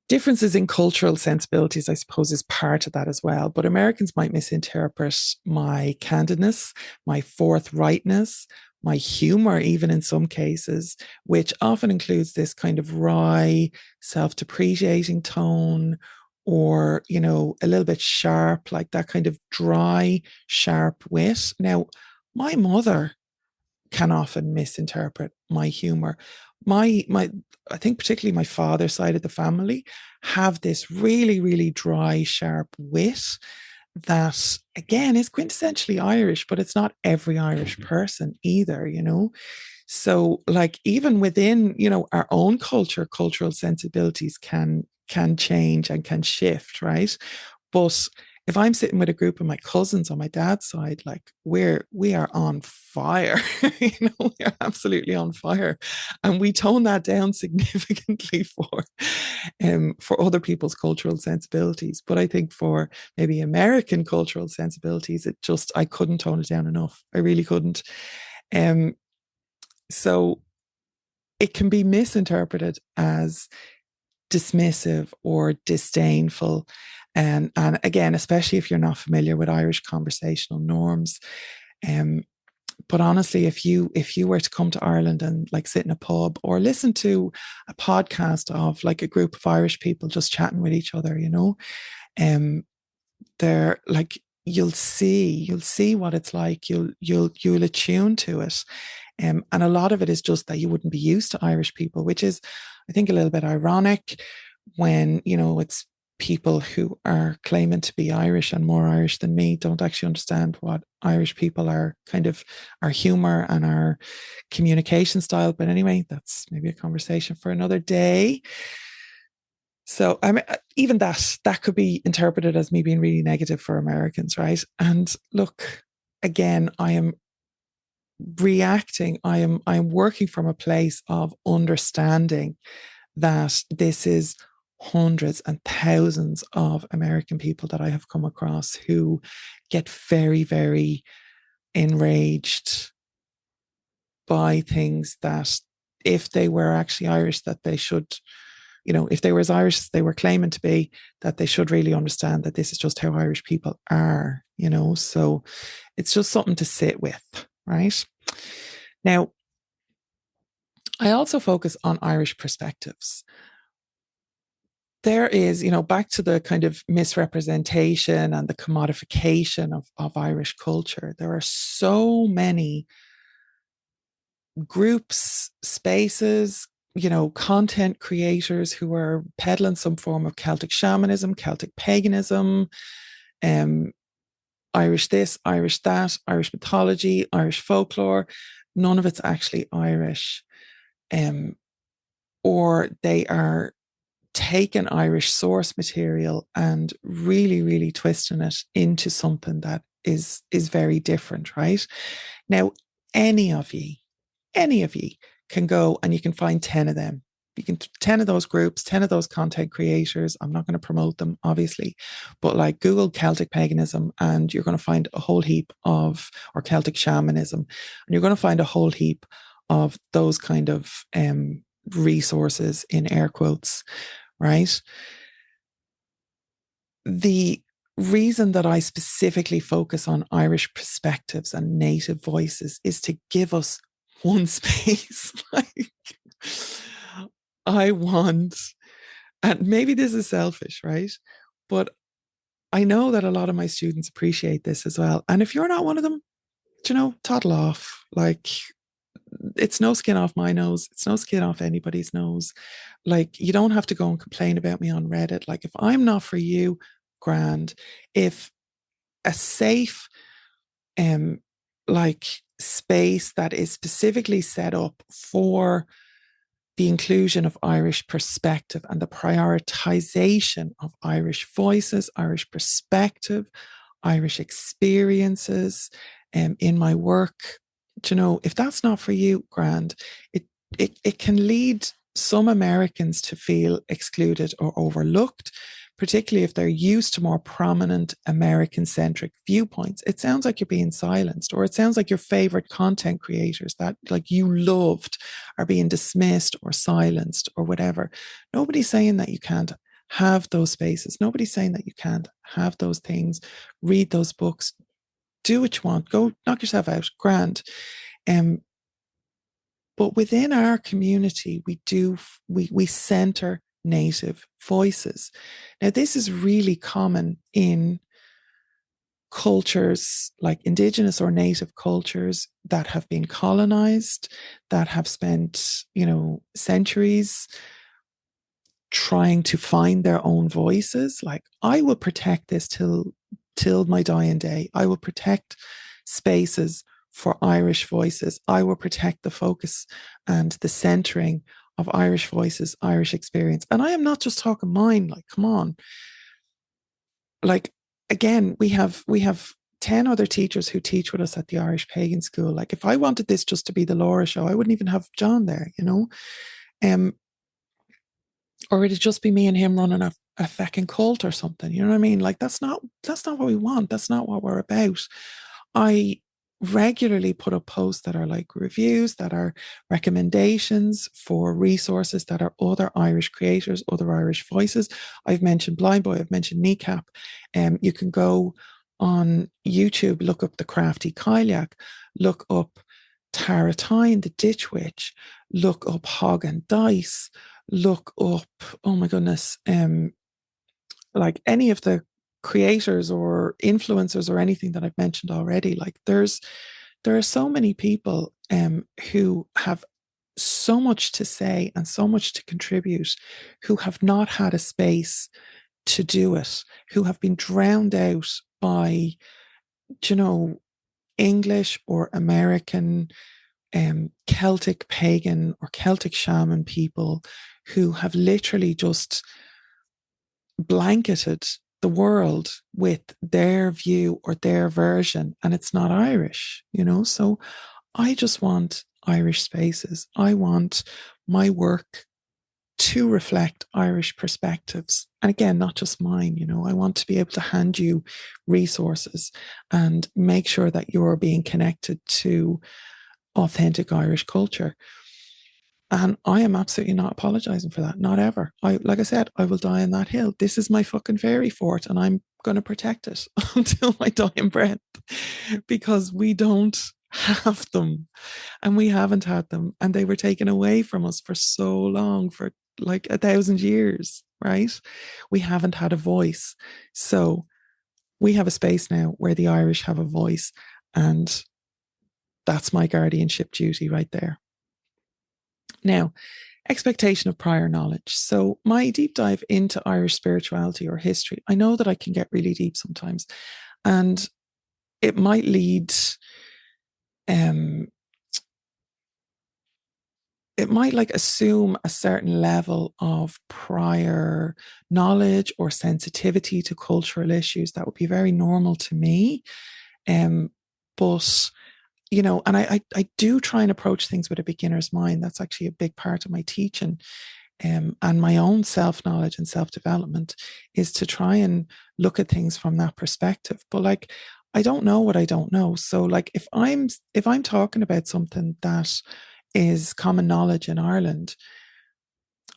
differences in cultural sensibilities, I suppose, is part of that as well. But Americans might misinterpret my candidness, my forthrightness, my humor, even in some cases, which often includes this kind of wry, self depreciating tone, or, a little bit sharp, like that kind of dry, sharp wit. Now, my mother can often misinterpret my humor. My I think particularly my father's side of the family have this really, really dry, sharp wit that again is quintessentially Irish, but it's not every Irish person either. So like even within, our own culture, cultural sensibilities can change and can shift, right? But if I'm sitting with a group of my cousins on my dad's side, like we are on fire, we're absolutely on fire, and we tone that down significantly for other people's cultural sensibilities. But I think for maybe American cultural sensibilities, I couldn't tone it down enough. I really couldn't. Um, so it can be misinterpreted as dismissive or disdainful. And again, especially if you're not familiar with Irish conversational norms. Um, but honestly, if you were to come to Ireland and like sit in a pub or listen to a podcast of like a group of Irish people just chatting with each other, um, they're like you'll see what it's like. You'll attune to it. And a lot of it is just that you wouldn't be used to Irish people, which is, I think, a little bit ironic when, it's people who are claiming to be Irish and more Irish than me don't actually understand what Irish people are, kind of our humor and our communication style. But anyway, that's maybe a conversation for another day. So I mean, even that could be interpreted as me being really negative for Americans, right? And look, again, I am working from a place of understanding that this is hundreds and thousands of American people that I have come across who get very, very enraged by things that if they were actually Irish, that they should, if they were as Irish as they were claiming to be, that they should really understand that this is just how Irish people are. So it's just something to sit with, right? Now, I also focus on Irish perspectives. There is, back to the kind of misrepresentation and the commodification of Irish culture. There are so many groups, spaces, content creators who are peddling some form of Celtic shamanism, Celtic paganism, um, Irish this, Irish that, Irish mythology, Irish folklore. None of it's actually Irish. Or they are taking Irish source material and really, really twisting it into something that is very different, right? Now, any of you can go and you can find 10 of them. You can 10 of those groups, 10 of those content creators. I'm not going to promote them, obviously, but like Google Celtic paganism and you're going to find a whole heap or Celtic shamanism, and you're going to find a whole heap of those kind of resources in air quotes, right? The reason that I specifically focus on Irish perspectives and native voices is to give us one space. Like, I want, and maybe this is selfish, right? But I know that a lot of my students appreciate this as well. And if you're not one of them, toddle off. Like, it's no skin off my nose. It's no skin off anybody's nose. Like, you don't have to go and complain about me on Reddit. Like, if I'm not for you, grand. If a safe, um, like space that is specifically set up for the inclusion of Irish perspective and the prioritization of Irish voices, Irish perspective, Irish experiences in my work, if that's not for you, grand. it can lead some Americans to feel excluded or overlooked, particularly if they're used to more prominent American-centric viewpoints. It sounds like you're being silenced, or it sounds like your favorite content creators that like you loved are being dismissed or silenced or whatever. Nobody's saying that you can't have those spaces. Nobody's saying that you can't have those things, read those books, do what you want, go knock yourself out, grand. Um, but within our community, we center native voices. Now, this is really common in cultures like indigenous or native cultures that have been colonized, that have spent, centuries trying to find their own voices. Like, I will protect this till my dying day. I will protect spaces for Irish voices. I will protect the focus and the centering of Irish voices, Irish experience. And I am not just talking mine, like, come on. Like, again, we have 10 other teachers who teach with us at the Irish Pagan School. Like, if I wanted this just to be the Lora show, I wouldn't even have John there, or it'd just be me and him running a fucking cult or something. You know what I mean? Like, that's not what we want. That's not what we're about. I regularly put up posts that are like reviews, that are recommendations for resources that are other Irish creators, other Irish voices. I've mentioned Blind Boy, I've mentioned Kneecap. You can go on YouTube, look up The Crafty Kayak, look up Tara Tyne, The Ditch Witch, look up Hog and Dice, look up, oh my goodness, like any of the creators or influencers or anything that I've mentioned already. Like, there are so many people who have so much to say and so much to contribute, who have not had a space to do it, who have been drowned out by, English or American, Celtic pagan or Celtic shaman people who have literally just blanketed the world with their view or their version, and it's not Irish, So I just want Irish spaces. I want my work to reflect Irish perspectives. And again, not just mine, I want to be able to hand you resources and make sure that you're being connected to authentic Irish culture. And I am absolutely not apologizing for that. Not ever. Like I said, I will die on that hill. This is my fucking fairy fort, and I'm going to protect it until my dying breath, because we don't have them, and we haven't had them, and they were taken away from us for so long, for like 1,000 years, right? We haven't had a voice. So we have a space now where the Irish have a voice, and that's my guardianship duty right there. Now, expectation of prior knowledge. So, my deep dive into Irish spirituality or history, I know that I can get really deep sometimes, and it might lead, it might like assume a certain level of prior knowledge or sensitivity to cultural issues that would be very normal to me. But and I do try and approach things with a beginner's mind. That's actually a big part of my teaching, and my own self-knowledge and self-development is to try and look at things from that perspective. But like, I don't know what I don't know. So like, if I'm talking about something that is common knowledge in Ireland,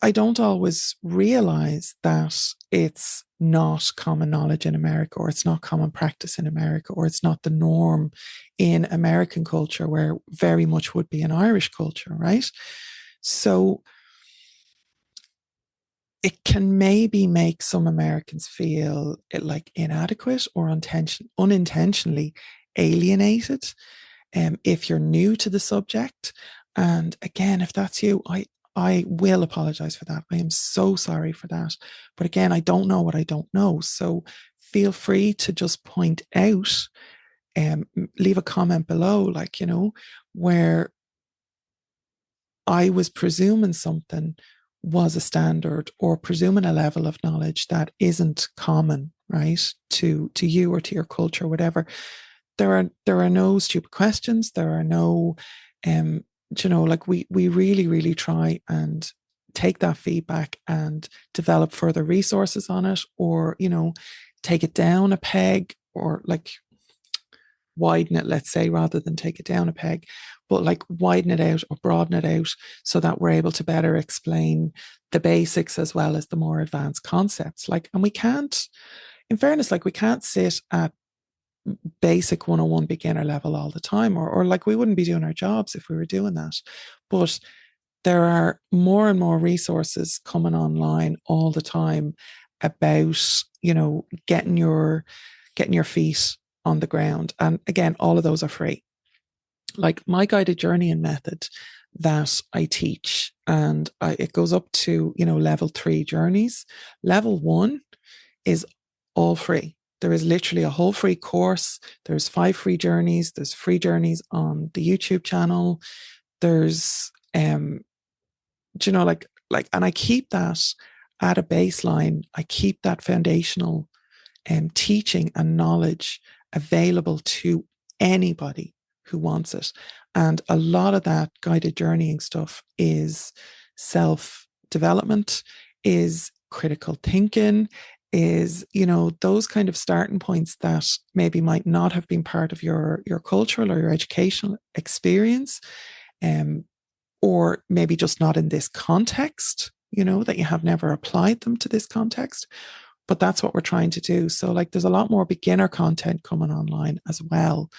I don't always realize that it's not common knowledge in America, or it's not common practice in America, or it's not the norm in American culture, where very much would be in Irish culture, right? So it can maybe make some Americans feel like inadequate or unintentionally alienated, if you're new to the subject. And again, if that's you, I will apologize for that. I am so sorry for that. But again, I don't know what I don't know. So feel free to just point out, leave a comment below, like, where I was presuming something was a standard, or presuming a level of knowledge that isn't common, right, to you or to your culture, whatever. There are no stupid questions. There are no like we really, really try and take that feedback and develop further resources on it, or, take it down a peg, or like widen it, let's say, rather than take it down a peg, but like widen it out or broaden it out so that we're able to better explain the basics as well as the more advanced concepts. Like, and we can't, in fairness, like we can't sit at basic 101 beginner level all the time, or like we wouldn't be doing our jobs if we were doing that. But there are more and more resources coming online all the time about, getting your feet on the ground. And again, all of those are free. Like my guided journeying method that I teach, and it goes up to, level 3 journeys. Level 1 is all free. There is literally a whole free course. There's 5 free journeys. There's free journeys on the YouTube channel. There's, and I keep that at a baseline. I keep that foundational teaching and knowledge available to anybody who wants it. And a lot of that guided journeying stuff is self development, is critical thinking, is, those kind of starting points that maybe might not have been part of your cultural or your educational experience, or maybe just not in this context, that you have never applied them to this context. But that's what we're trying to do. So like there's a lot more beginner content coming online as well,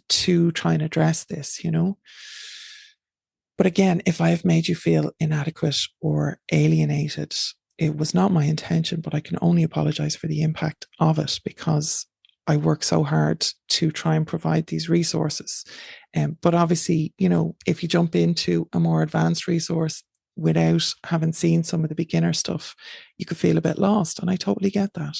to try and address this. But again, if I have made you feel inadequate or alienated, it was not my intention, but I can only apologize for the impact of it, because I work so hard to try and provide these resources. But obviously, if you jump into a more advanced resource without having seen some of the beginner stuff, you could feel a bit lost. And I totally get that.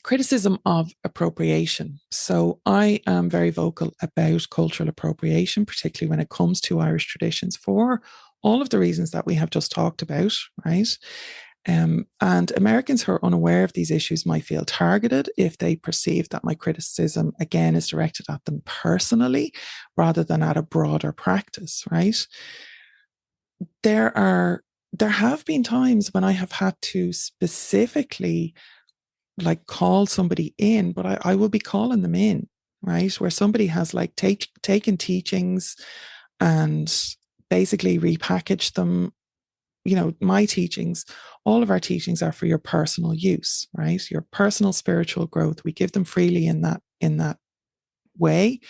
Criticism of appropriation. So I am very vocal about cultural appropriation, particularly when it comes to Irish traditions, for all of the reasons that we have just talked about, right? And Americans who are unaware of these issues might feel targeted if they perceive that my criticism, again, is directed at them personally rather than at a broader practice, right? There have been times when I have had to specifically like call somebody in, but I will be calling them in, right? Where somebody has like taken teachings and basically repackaged them. My teachings, all of our teachings are for your personal use, right? Your personal spiritual growth. We give them freely in that way.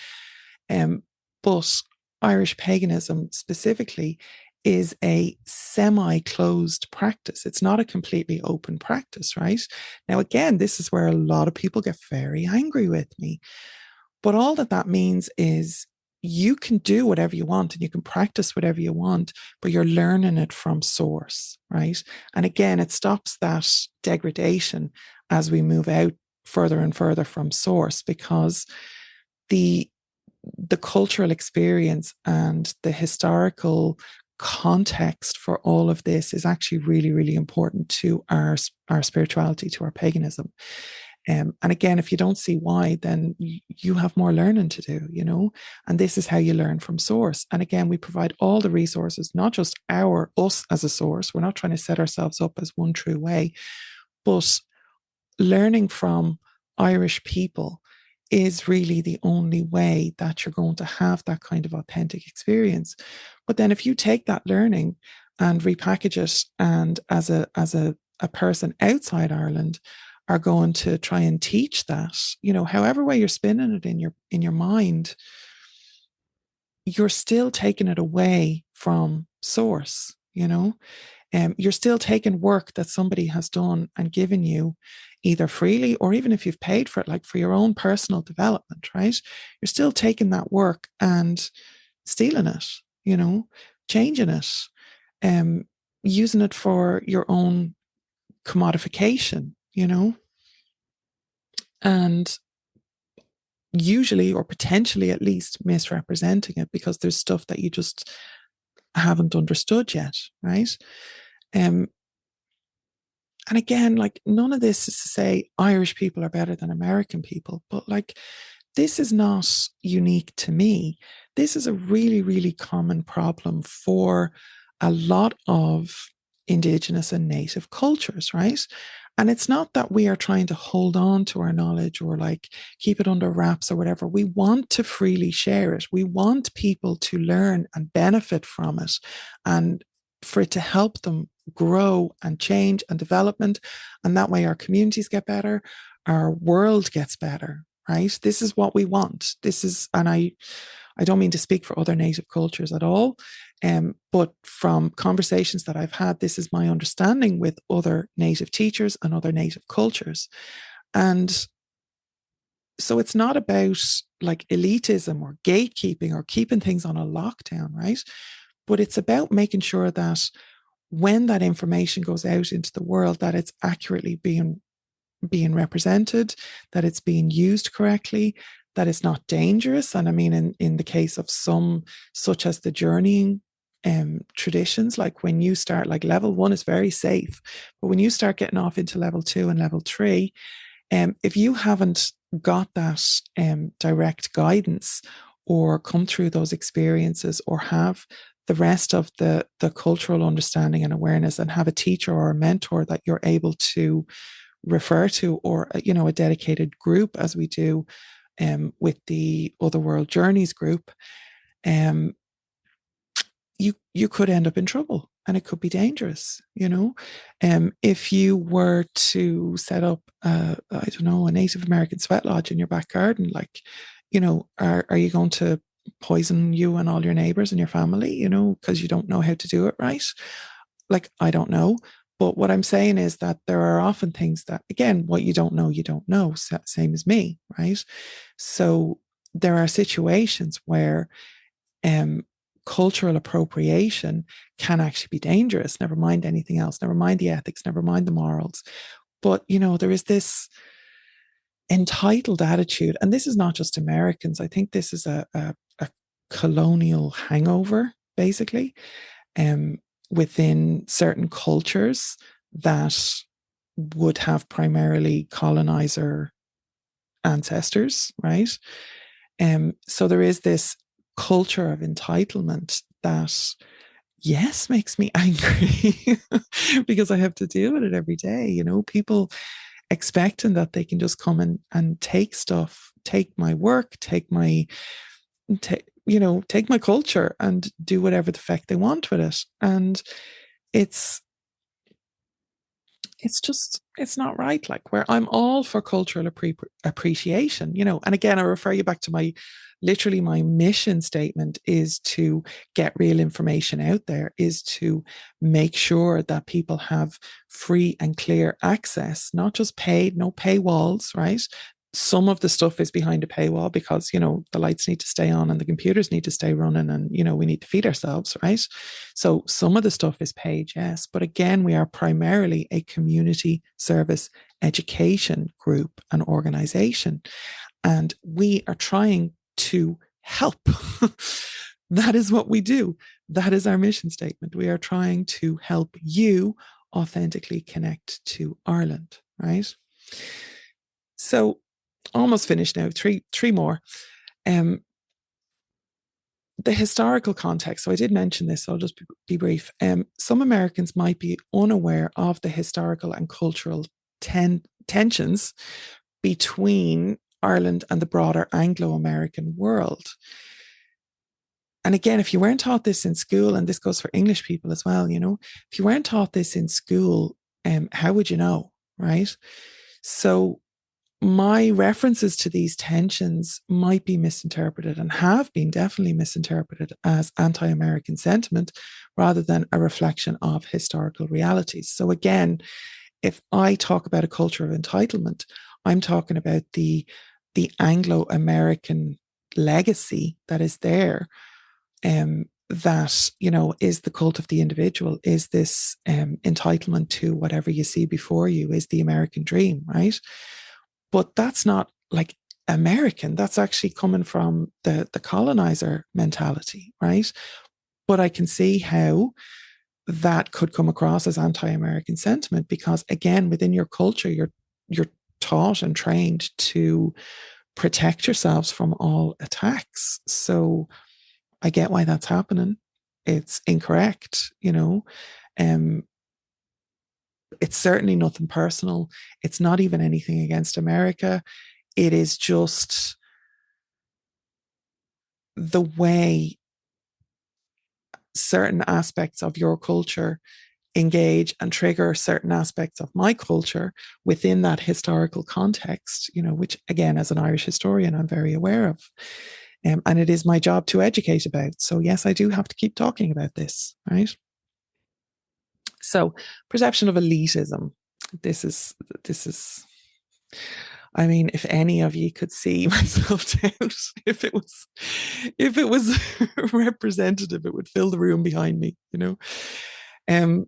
But Irish paganism specifically is a semi-closed practice. It's not a completely open practice, right? Now, again, this is where a lot of people get very angry with me. But all that means is you can do whatever you want and you can practice whatever you want, but you're learning it from source, right? And again, it stops that degradation as we move out further and further from source, because the cultural experience and the historical context for all of this is actually really, really important to our spirituality, to our paganism. And again, if you don't see why, then you have more learning to do, and this is how you learn from source. And again, we provide all the resources, not just us as a source. We're not trying to set ourselves up as one true way, but learning from Irish people is really the only way that you're going to have that kind of authentic experience. But then if you take that learning and repackage it, and as a person outside Ireland are going to try and teach that, however way you're spinning it in your mind, you're still taking it away from source. You're still taking work that somebody has done and given you either freely, or even if you've paid for it, like for your own personal development, right? You're still taking that work and stealing it, changing it, using it for your own commodification, and usually, or potentially at least, misrepresenting it because there's stuff that you just haven't understood yet, right? And again, like none of this is to say Irish people are better than American people, but like this is not unique to me. This is a really, really common problem for a lot of Indigenous and Native cultures, right? And it's not that we are trying to hold on to our knowledge or like keep it under wraps or whatever. We want to freely share it. We want people to learn and benefit from it and for it to help them grow and change and development. And that way our communities get better, our world gets better, right? This is what we want. This is, and I don't mean to speak for other Native cultures at all, but from conversations that I've had, this is my understanding with other Native teachers and other Native cultures. And so it's not about like elitism or gatekeeping or keeping things on a lockdown, right? But it's about making sure that when that information goes out into the world, that it's accurately being represented, that it's being used correctly, that it's not dangerous. And I mean, in the case of some, such as the journeying traditions, like when you start, like level 1 is very safe, but when you start getting off into level 2 and level 3, if you haven't got that direct guidance or come through those experiences or have the rest of the cultural understanding and awareness and have a teacher or a mentor that you're able to refer to, or a dedicated group as we do with the Otherworld Journeys group, you could end up in trouble and it could be dangerous. If you were to set up I don't know, a Native American sweat lodge in your back garden, like, are you going to poison you and all your neighbors and your family, because you don't know how to do it right? Like, I don't know. But what I'm saying is that there are often things that, again, what you don't know, same as me, right? So there are situations where cultural appropriation can actually be dangerous, never mind anything else, never mind the ethics, never mind the morals. But, there is this entitled attitude, and this is not just Americans. I think this is a colonial hangover, basically, within certain cultures that would have primarily colonizer ancestors, right? So there is this culture of entitlement that, yes, makes me angry because I have to deal with it every day. People expecting that they can just come and take stuff, take my work, take my culture and do whatever the feck they want with it. And it's it's not right. Like, where I'm all for cultural appreciation, and again, I refer you back to my mission statement is to get real information out there, is to make sure that people have free and clear access, not just paid, no paywalls, right? Some of the stuff is behind a paywall because, the lights need to stay on and the computers need to stay running and, we need to feed ourselves, right? So some of the stuff is paid, yes. But again, we are primarily a community service education group and organization. And we are trying to help. That is what we do. That is our mission statement. We are trying to help you authentically connect to Ireland, right? So almost finished now, three more. The historical context. So I did mention this, so I'll just be brief. Some Americans might be unaware of the historical and cultural tensions between Ireland and the broader Anglo-American world. And again, if you weren't taught this in school, and this goes for English people as well, if you weren't taught this in school, how would you know, right? So my references to these tensions might be misinterpreted and have been definitely misinterpreted as anti-American sentiment rather than a reflection of historical realities. So again, if I talk about a culture of entitlement, I'm talking about the Anglo-American legacy that is there, that, is the cult of the individual, is this entitlement to whatever you see before you, is the American dream, right? But that's not like American. That's actually coming from the colonizer mentality, right? But I can see how that could come across as anti-American sentiment because, again, within your culture, you're taught and trained to protect yourselves from all attacks. So I get why that's happening. It's incorrect, you know. Um, it's certainly nothing personal. It's not even anything against America. It is just the way certain aspects of your culture engage and trigger certain aspects of my culture within that historical context, you know, which again, as an Irish historian, I'm very aware of. And it is my job to educate about. So yes, I do have to keep talking about this, right? So perception of elitism. This is I mean, if any of you could see my self-doubt, if it was representative, it would fill the room behind me, you know. Um,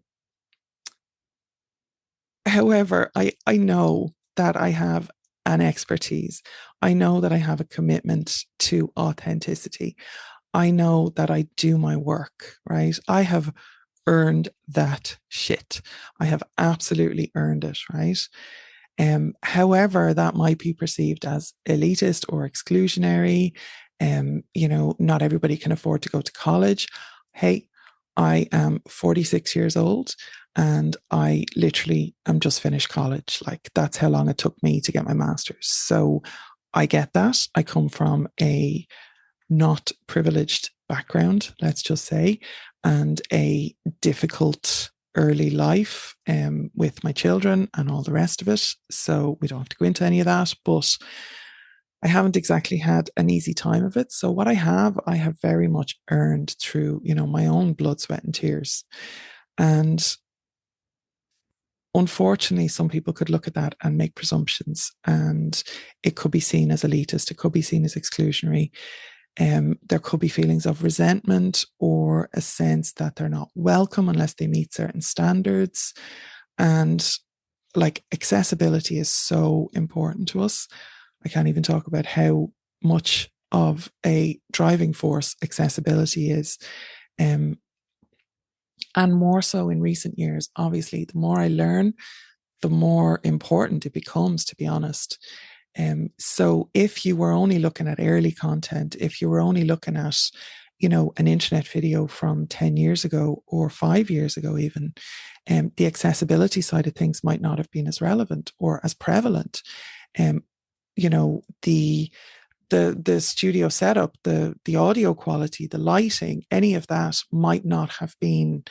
However, I know that I have an expertise. I know that I have a commitment to authenticity. I know that I do my work, right? I have earned that shit. I have absolutely earned it, right? However, that might be perceived as elitist or exclusionary. You know, not everybody can afford to go to college. Hey, I am 46 years old and I literally am just finished college. Like, that's how long it took me to get my master's. So I get that. I come from a not privileged background, let's just say, and a difficult early life with my children and all the rest of it. So we don't have to go into any of that, but I haven't exactly had an easy time of it. So what I have very much earned through, you know, my own blood, sweat, and tears. And unfortunately, some people could look at that and make presumptions, and it could be seen as elitist, it could be seen as exclusionary. There could be feelings of resentment or a sense that they're not welcome unless they meet certain standards. And like, accessibility is so important to us. I can't even talk about how much of a driving force accessibility is. And more so in recent years, obviously, the more I learn, the more important it becomes, to be honest. So if you were only looking at early content, if you were only looking at, you know, an internet video from 10 years ago or 5 years ago, even, the accessibility side of things might not have been as relevant or as prevalent. You know, the studio setup, the audio quality, the lighting, any of that might not have been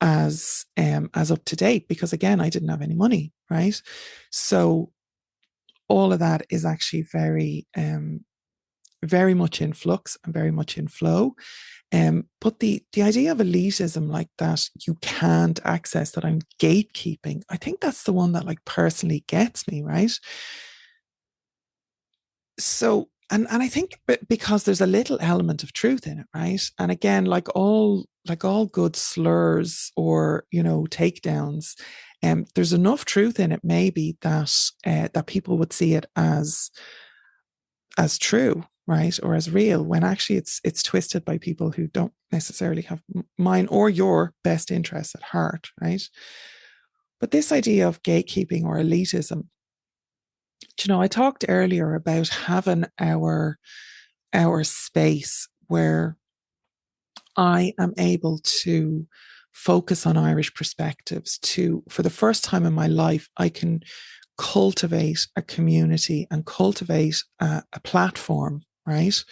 as up to date, because again, I didn't have any money, right? So all of that is actually very much in flux and very much in flow. But the idea of elitism, like that you can't access, that I'm gatekeeping, I think that's the one that like personally gets me, right? So and I think because there's a little element of truth in it, right? And again, like all good slurs or, you know, takedowns, there's enough truth in it maybe that that people would see it as true, right, or as real, when actually it's twisted by people who don't necessarily have mine or your best interests at heart, right? But this idea of gatekeeping or elitism, you know, I talked earlier about having our space where I am able to focus on Irish perspectives. To, for the first time in my life, I can cultivate a community and cultivate a platform, right,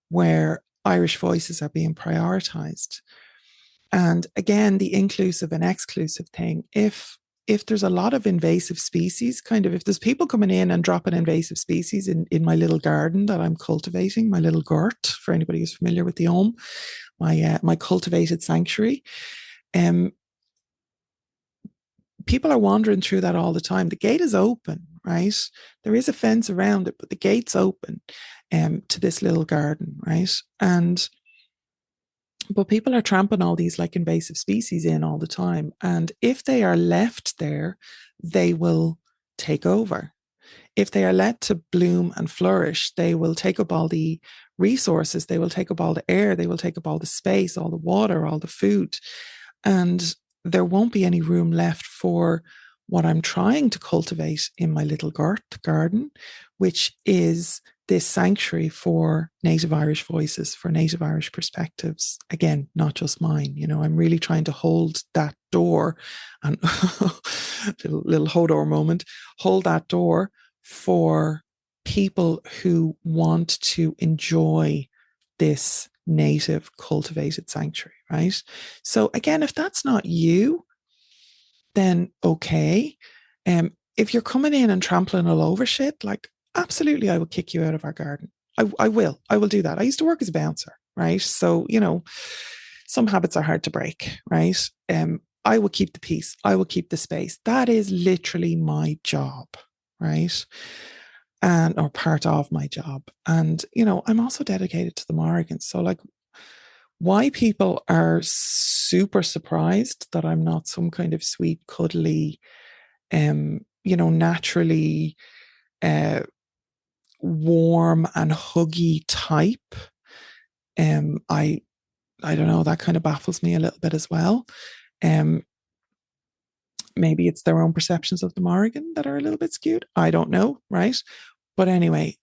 where Irish voices are being prioritized. And again, the inclusive and exclusive thing, if there's a lot of invasive species, kind of, if there's people coming in and dropping invasive species in my little garden that I'm cultivating, my little gurt, for anybody who's familiar with the Ohm, my cultivated sanctuary, um, people are wandering through that all the time. The gate is open, right? There is a fence around it, but the gate's open to this little garden, right? And but people are tramping all these like invasive species in all the time. And if they are left there, they will take over. If they are let to bloom and flourish, they will take up all the resources, they will take up all the air, they will take up all the space, all the water, all the food. And there won't be any room left for what I'm trying to cultivate in my little garden, which is this sanctuary for Native Irish voices, for Native Irish perspectives. Again, not just mine. I'm really trying to hold that door and little Hodor moment, hold that door for people who want to enjoy this native cultivated sanctuary, right? So again, if that's not you, then okay. If you're coming in and trampling all over shit, like absolutely, I will kick you out of our garden. I will. I will do that. I used to work as a bouncer, right? So, some habits are hard to break, right? I will keep the peace. I will keep the space. That is literally my job, right? And or part of my job. And, I'm also dedicated to the Morrigans. So like why people are super surprised that I'm not some kind of sweet, cuddly, naturally warm and huggy type. I don't know, that kind of baffles me a little bit as well. Maybe it's their own perceptions of the Morrigan that are a little bit skewed. I don't know, right? But anyway,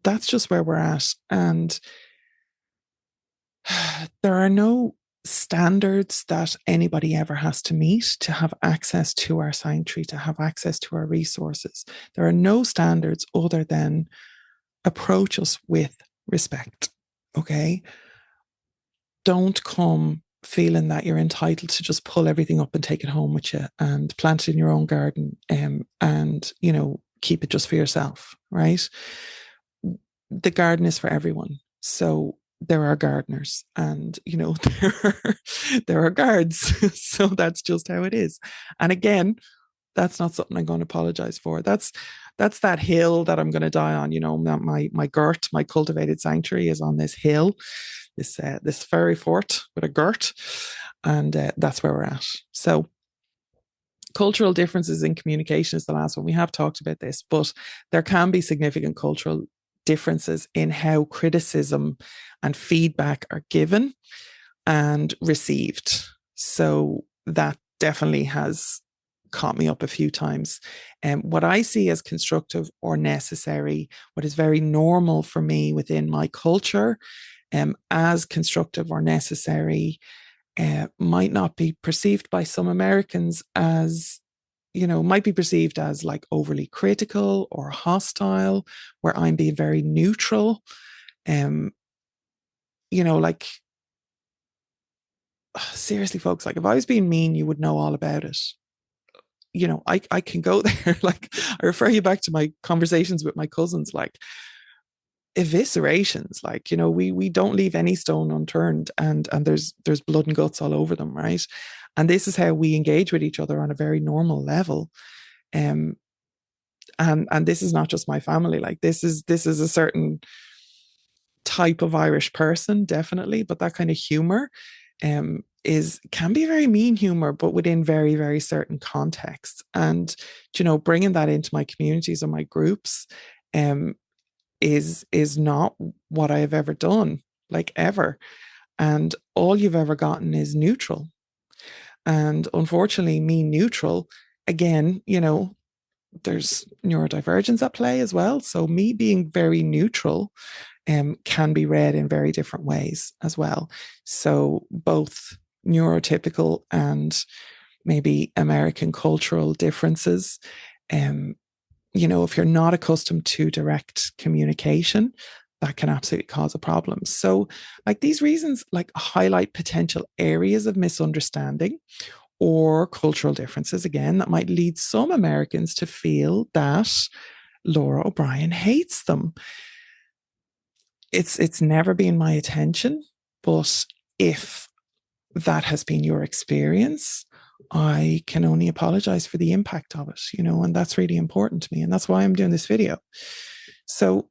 that's just where we're at. And there are no standards that anybody ever has to meet to have access to our sanctuary, to have access to our resources. There are no standards other than approach us with respect. Okay. Don't come feeling that you're entitled to just pull everything up and take it home with you and plant it in your own garden, and keep it just for yourself, right? The garden is for everyone. So there are gardeners and there are guards. So that's just how it is. And again, that's not something I'm going to apologize for. That's that hill that I'm going to die on. My girt, my cultivated sanctuary is on this hill, this fairy fort with a girt, and that's where we're at. So cultural differences in communication is the last one. We have talked about this, but there can be significant cultural differences in how criticism and feedback are given and received. So that definitely has caught me up a few times. What I see as constructive or necessary, what is very normal for me within my culture, as constructive or necessary, might not be perceived by some Americans as, might be perceived as like overly critical or hostile, where I'm being very neutral. Like, seriously, folks, like if I was being mean, you would know all about it. I can go there. Like, I refer you back to my conversations with my cousins, like eviscerations, like, we don't leave any stone unturned, and there's blood and guts all over them, right? And this is how we engage with each other on a very normal level. And this is not just my family. Like, this is a certain type of Irish person, definitely, but that kind of humor can be very mean humor, but within very, very certain contexts. And bringing that into my communities or my groups is not what I have ever done, like, ever. And all you've ever gotten is neutral. And unfortunately, me neutral, again, there's neurodivergence at play as well. So me being very neutral can be read in very different ways as well. So both neurotypical and maybe American cultural differences. If you're not accustomed to direct communication, that can absolutely cause a problem. So like, these reasons like highlight potential areas of misunderstanding or cultural differences, again, that might lead some Americans to feel that Lora O'Brien hates them. It's never been my intention, but if that has been your experience, I can only apologize for the impact of it, and that's really important to me. And that's why I'm doing this video. So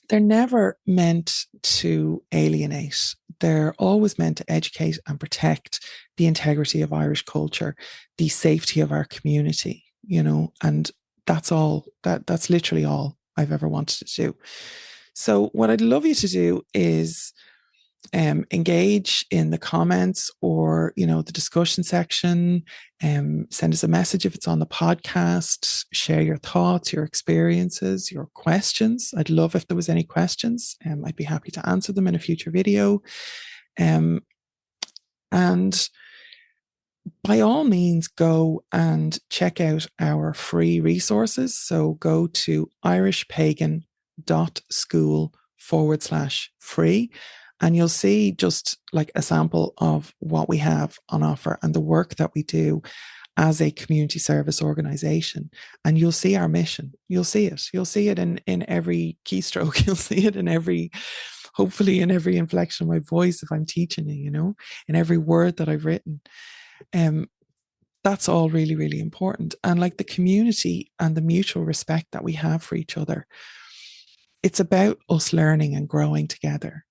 they're never meant to alienate. They're always meant to educate and protect the integrity of Irish culture, the safety of our community, and that's all, that's literally all I've ever wanted to do. So what I'd love you to do is engage in the comments or, the discussion section. Send us a message if it's on the podcast. Share your thoughts, your experiences, your questions. I'd love if there was any questions. I'd be happy to answer them in a future video. And by all means, go and check out our free resources. So go to irishpagan.school/free, and you'll see just like a sample of what we have on offer and the work that we do as a community service organization. And you'll see our mission. You'll see it. You'll see it in every keystroke. You'll see it hopefully in every inflection of my voice if I'm teaching you, in every word that I've written. That's all really, really important. And like the community and the mutual respect that we have for each other, it's about us learning and growing together,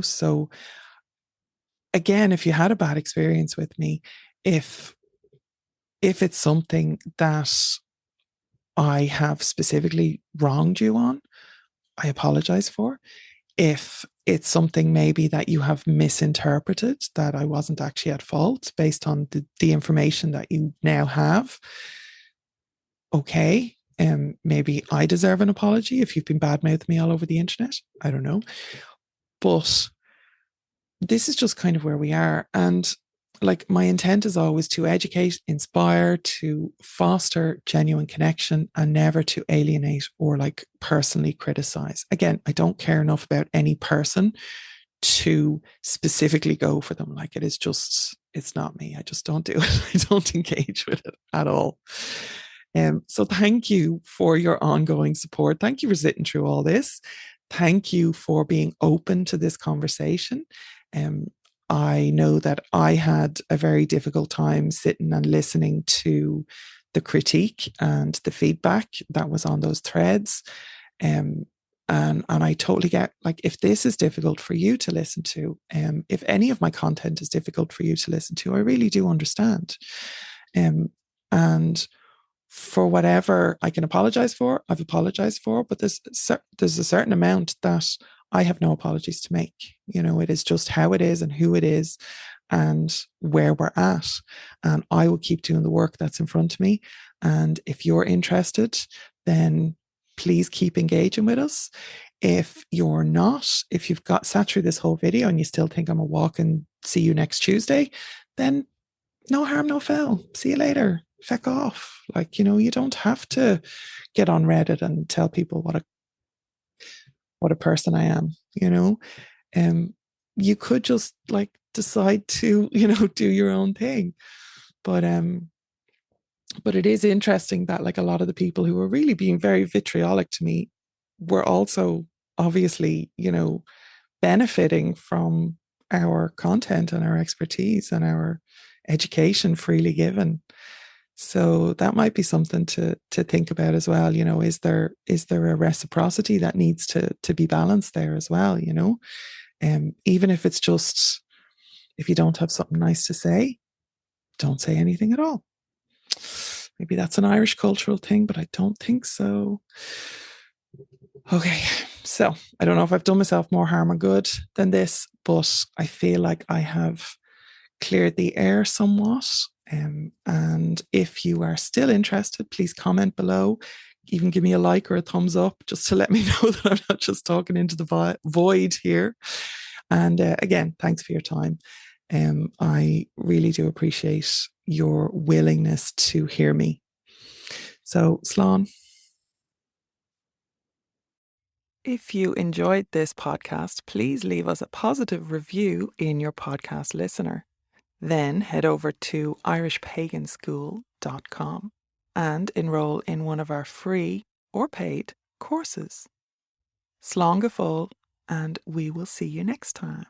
So again, if you had a bad experience with me, if it's something that I have specifically wronged you on, I apologize for. If it's something maybe that you have misinterpreted, that I wasn't actually at fault based on the information that you now have, okay, maybe I deserve an apology if you've been badmouthing me all over the internet. I don't know. But this is just kind of where we are. And like my intent is always to educate, inspire, to foster genuine connection, and never to alienate or like personally criticize. Again, I don't care enough about any person to specifically go for them. Like it's not me. I just don't do it. I don't engage with it at all. So thank you for your ongoing support. Thank you for sitting through all this. Thank you for being open to this conversation. I know that I had a very difficult time sitting and listening to the critique and the feedback that was on those threads. And I totally get, like, if this is difficult for you to listen to, if any of my content is difficult for you to listen to, I really do understand. And for whatever I can apologize for, I've apologized for, but there's a certain amount that I have no apologies to make. It is just how it is and who it is and where we're at. And I will keep doing the work that's in front of me. And if you're interested, then please keep engaging with us. If you're not, if you've sat through this whole video and you still think I'm a walk and see you next Tuesday, then no harm, no foul. See you later. Feck off. Like, you don't have to get on Reddit and tell people what a person I am, you could just like decide to, do your own thing. But it is interesting that like a lot of the people who were really being very vitriolic to me were also obviously, benefiting from our content and our expertise and our education freely given. So that might be something to think about as well. Is there a reciprocity that needs to be balanced there as well? Even if it's just, if you don't have something nice to say, don't say anything at all. Maybe that's an Irish cultural thing, but I don't think so. Okay, so I don't know if I've done myself more harm or good than this, but I feel like I have cleared the air somewhat. And if you are still interested, please comment below. Even give me a like or a thumbs up just to let me know that I'm not just talking into the void here. And again, thanks for your time. I really do appreciate your willingness to hear me. So, Slán. If you enjoyed this podcast, please leave us a positive review in your podcast listener. Then head over to irishpaganschool.com and enroll in one of our free or paid courses. Slán go fóill, and we will see you next time.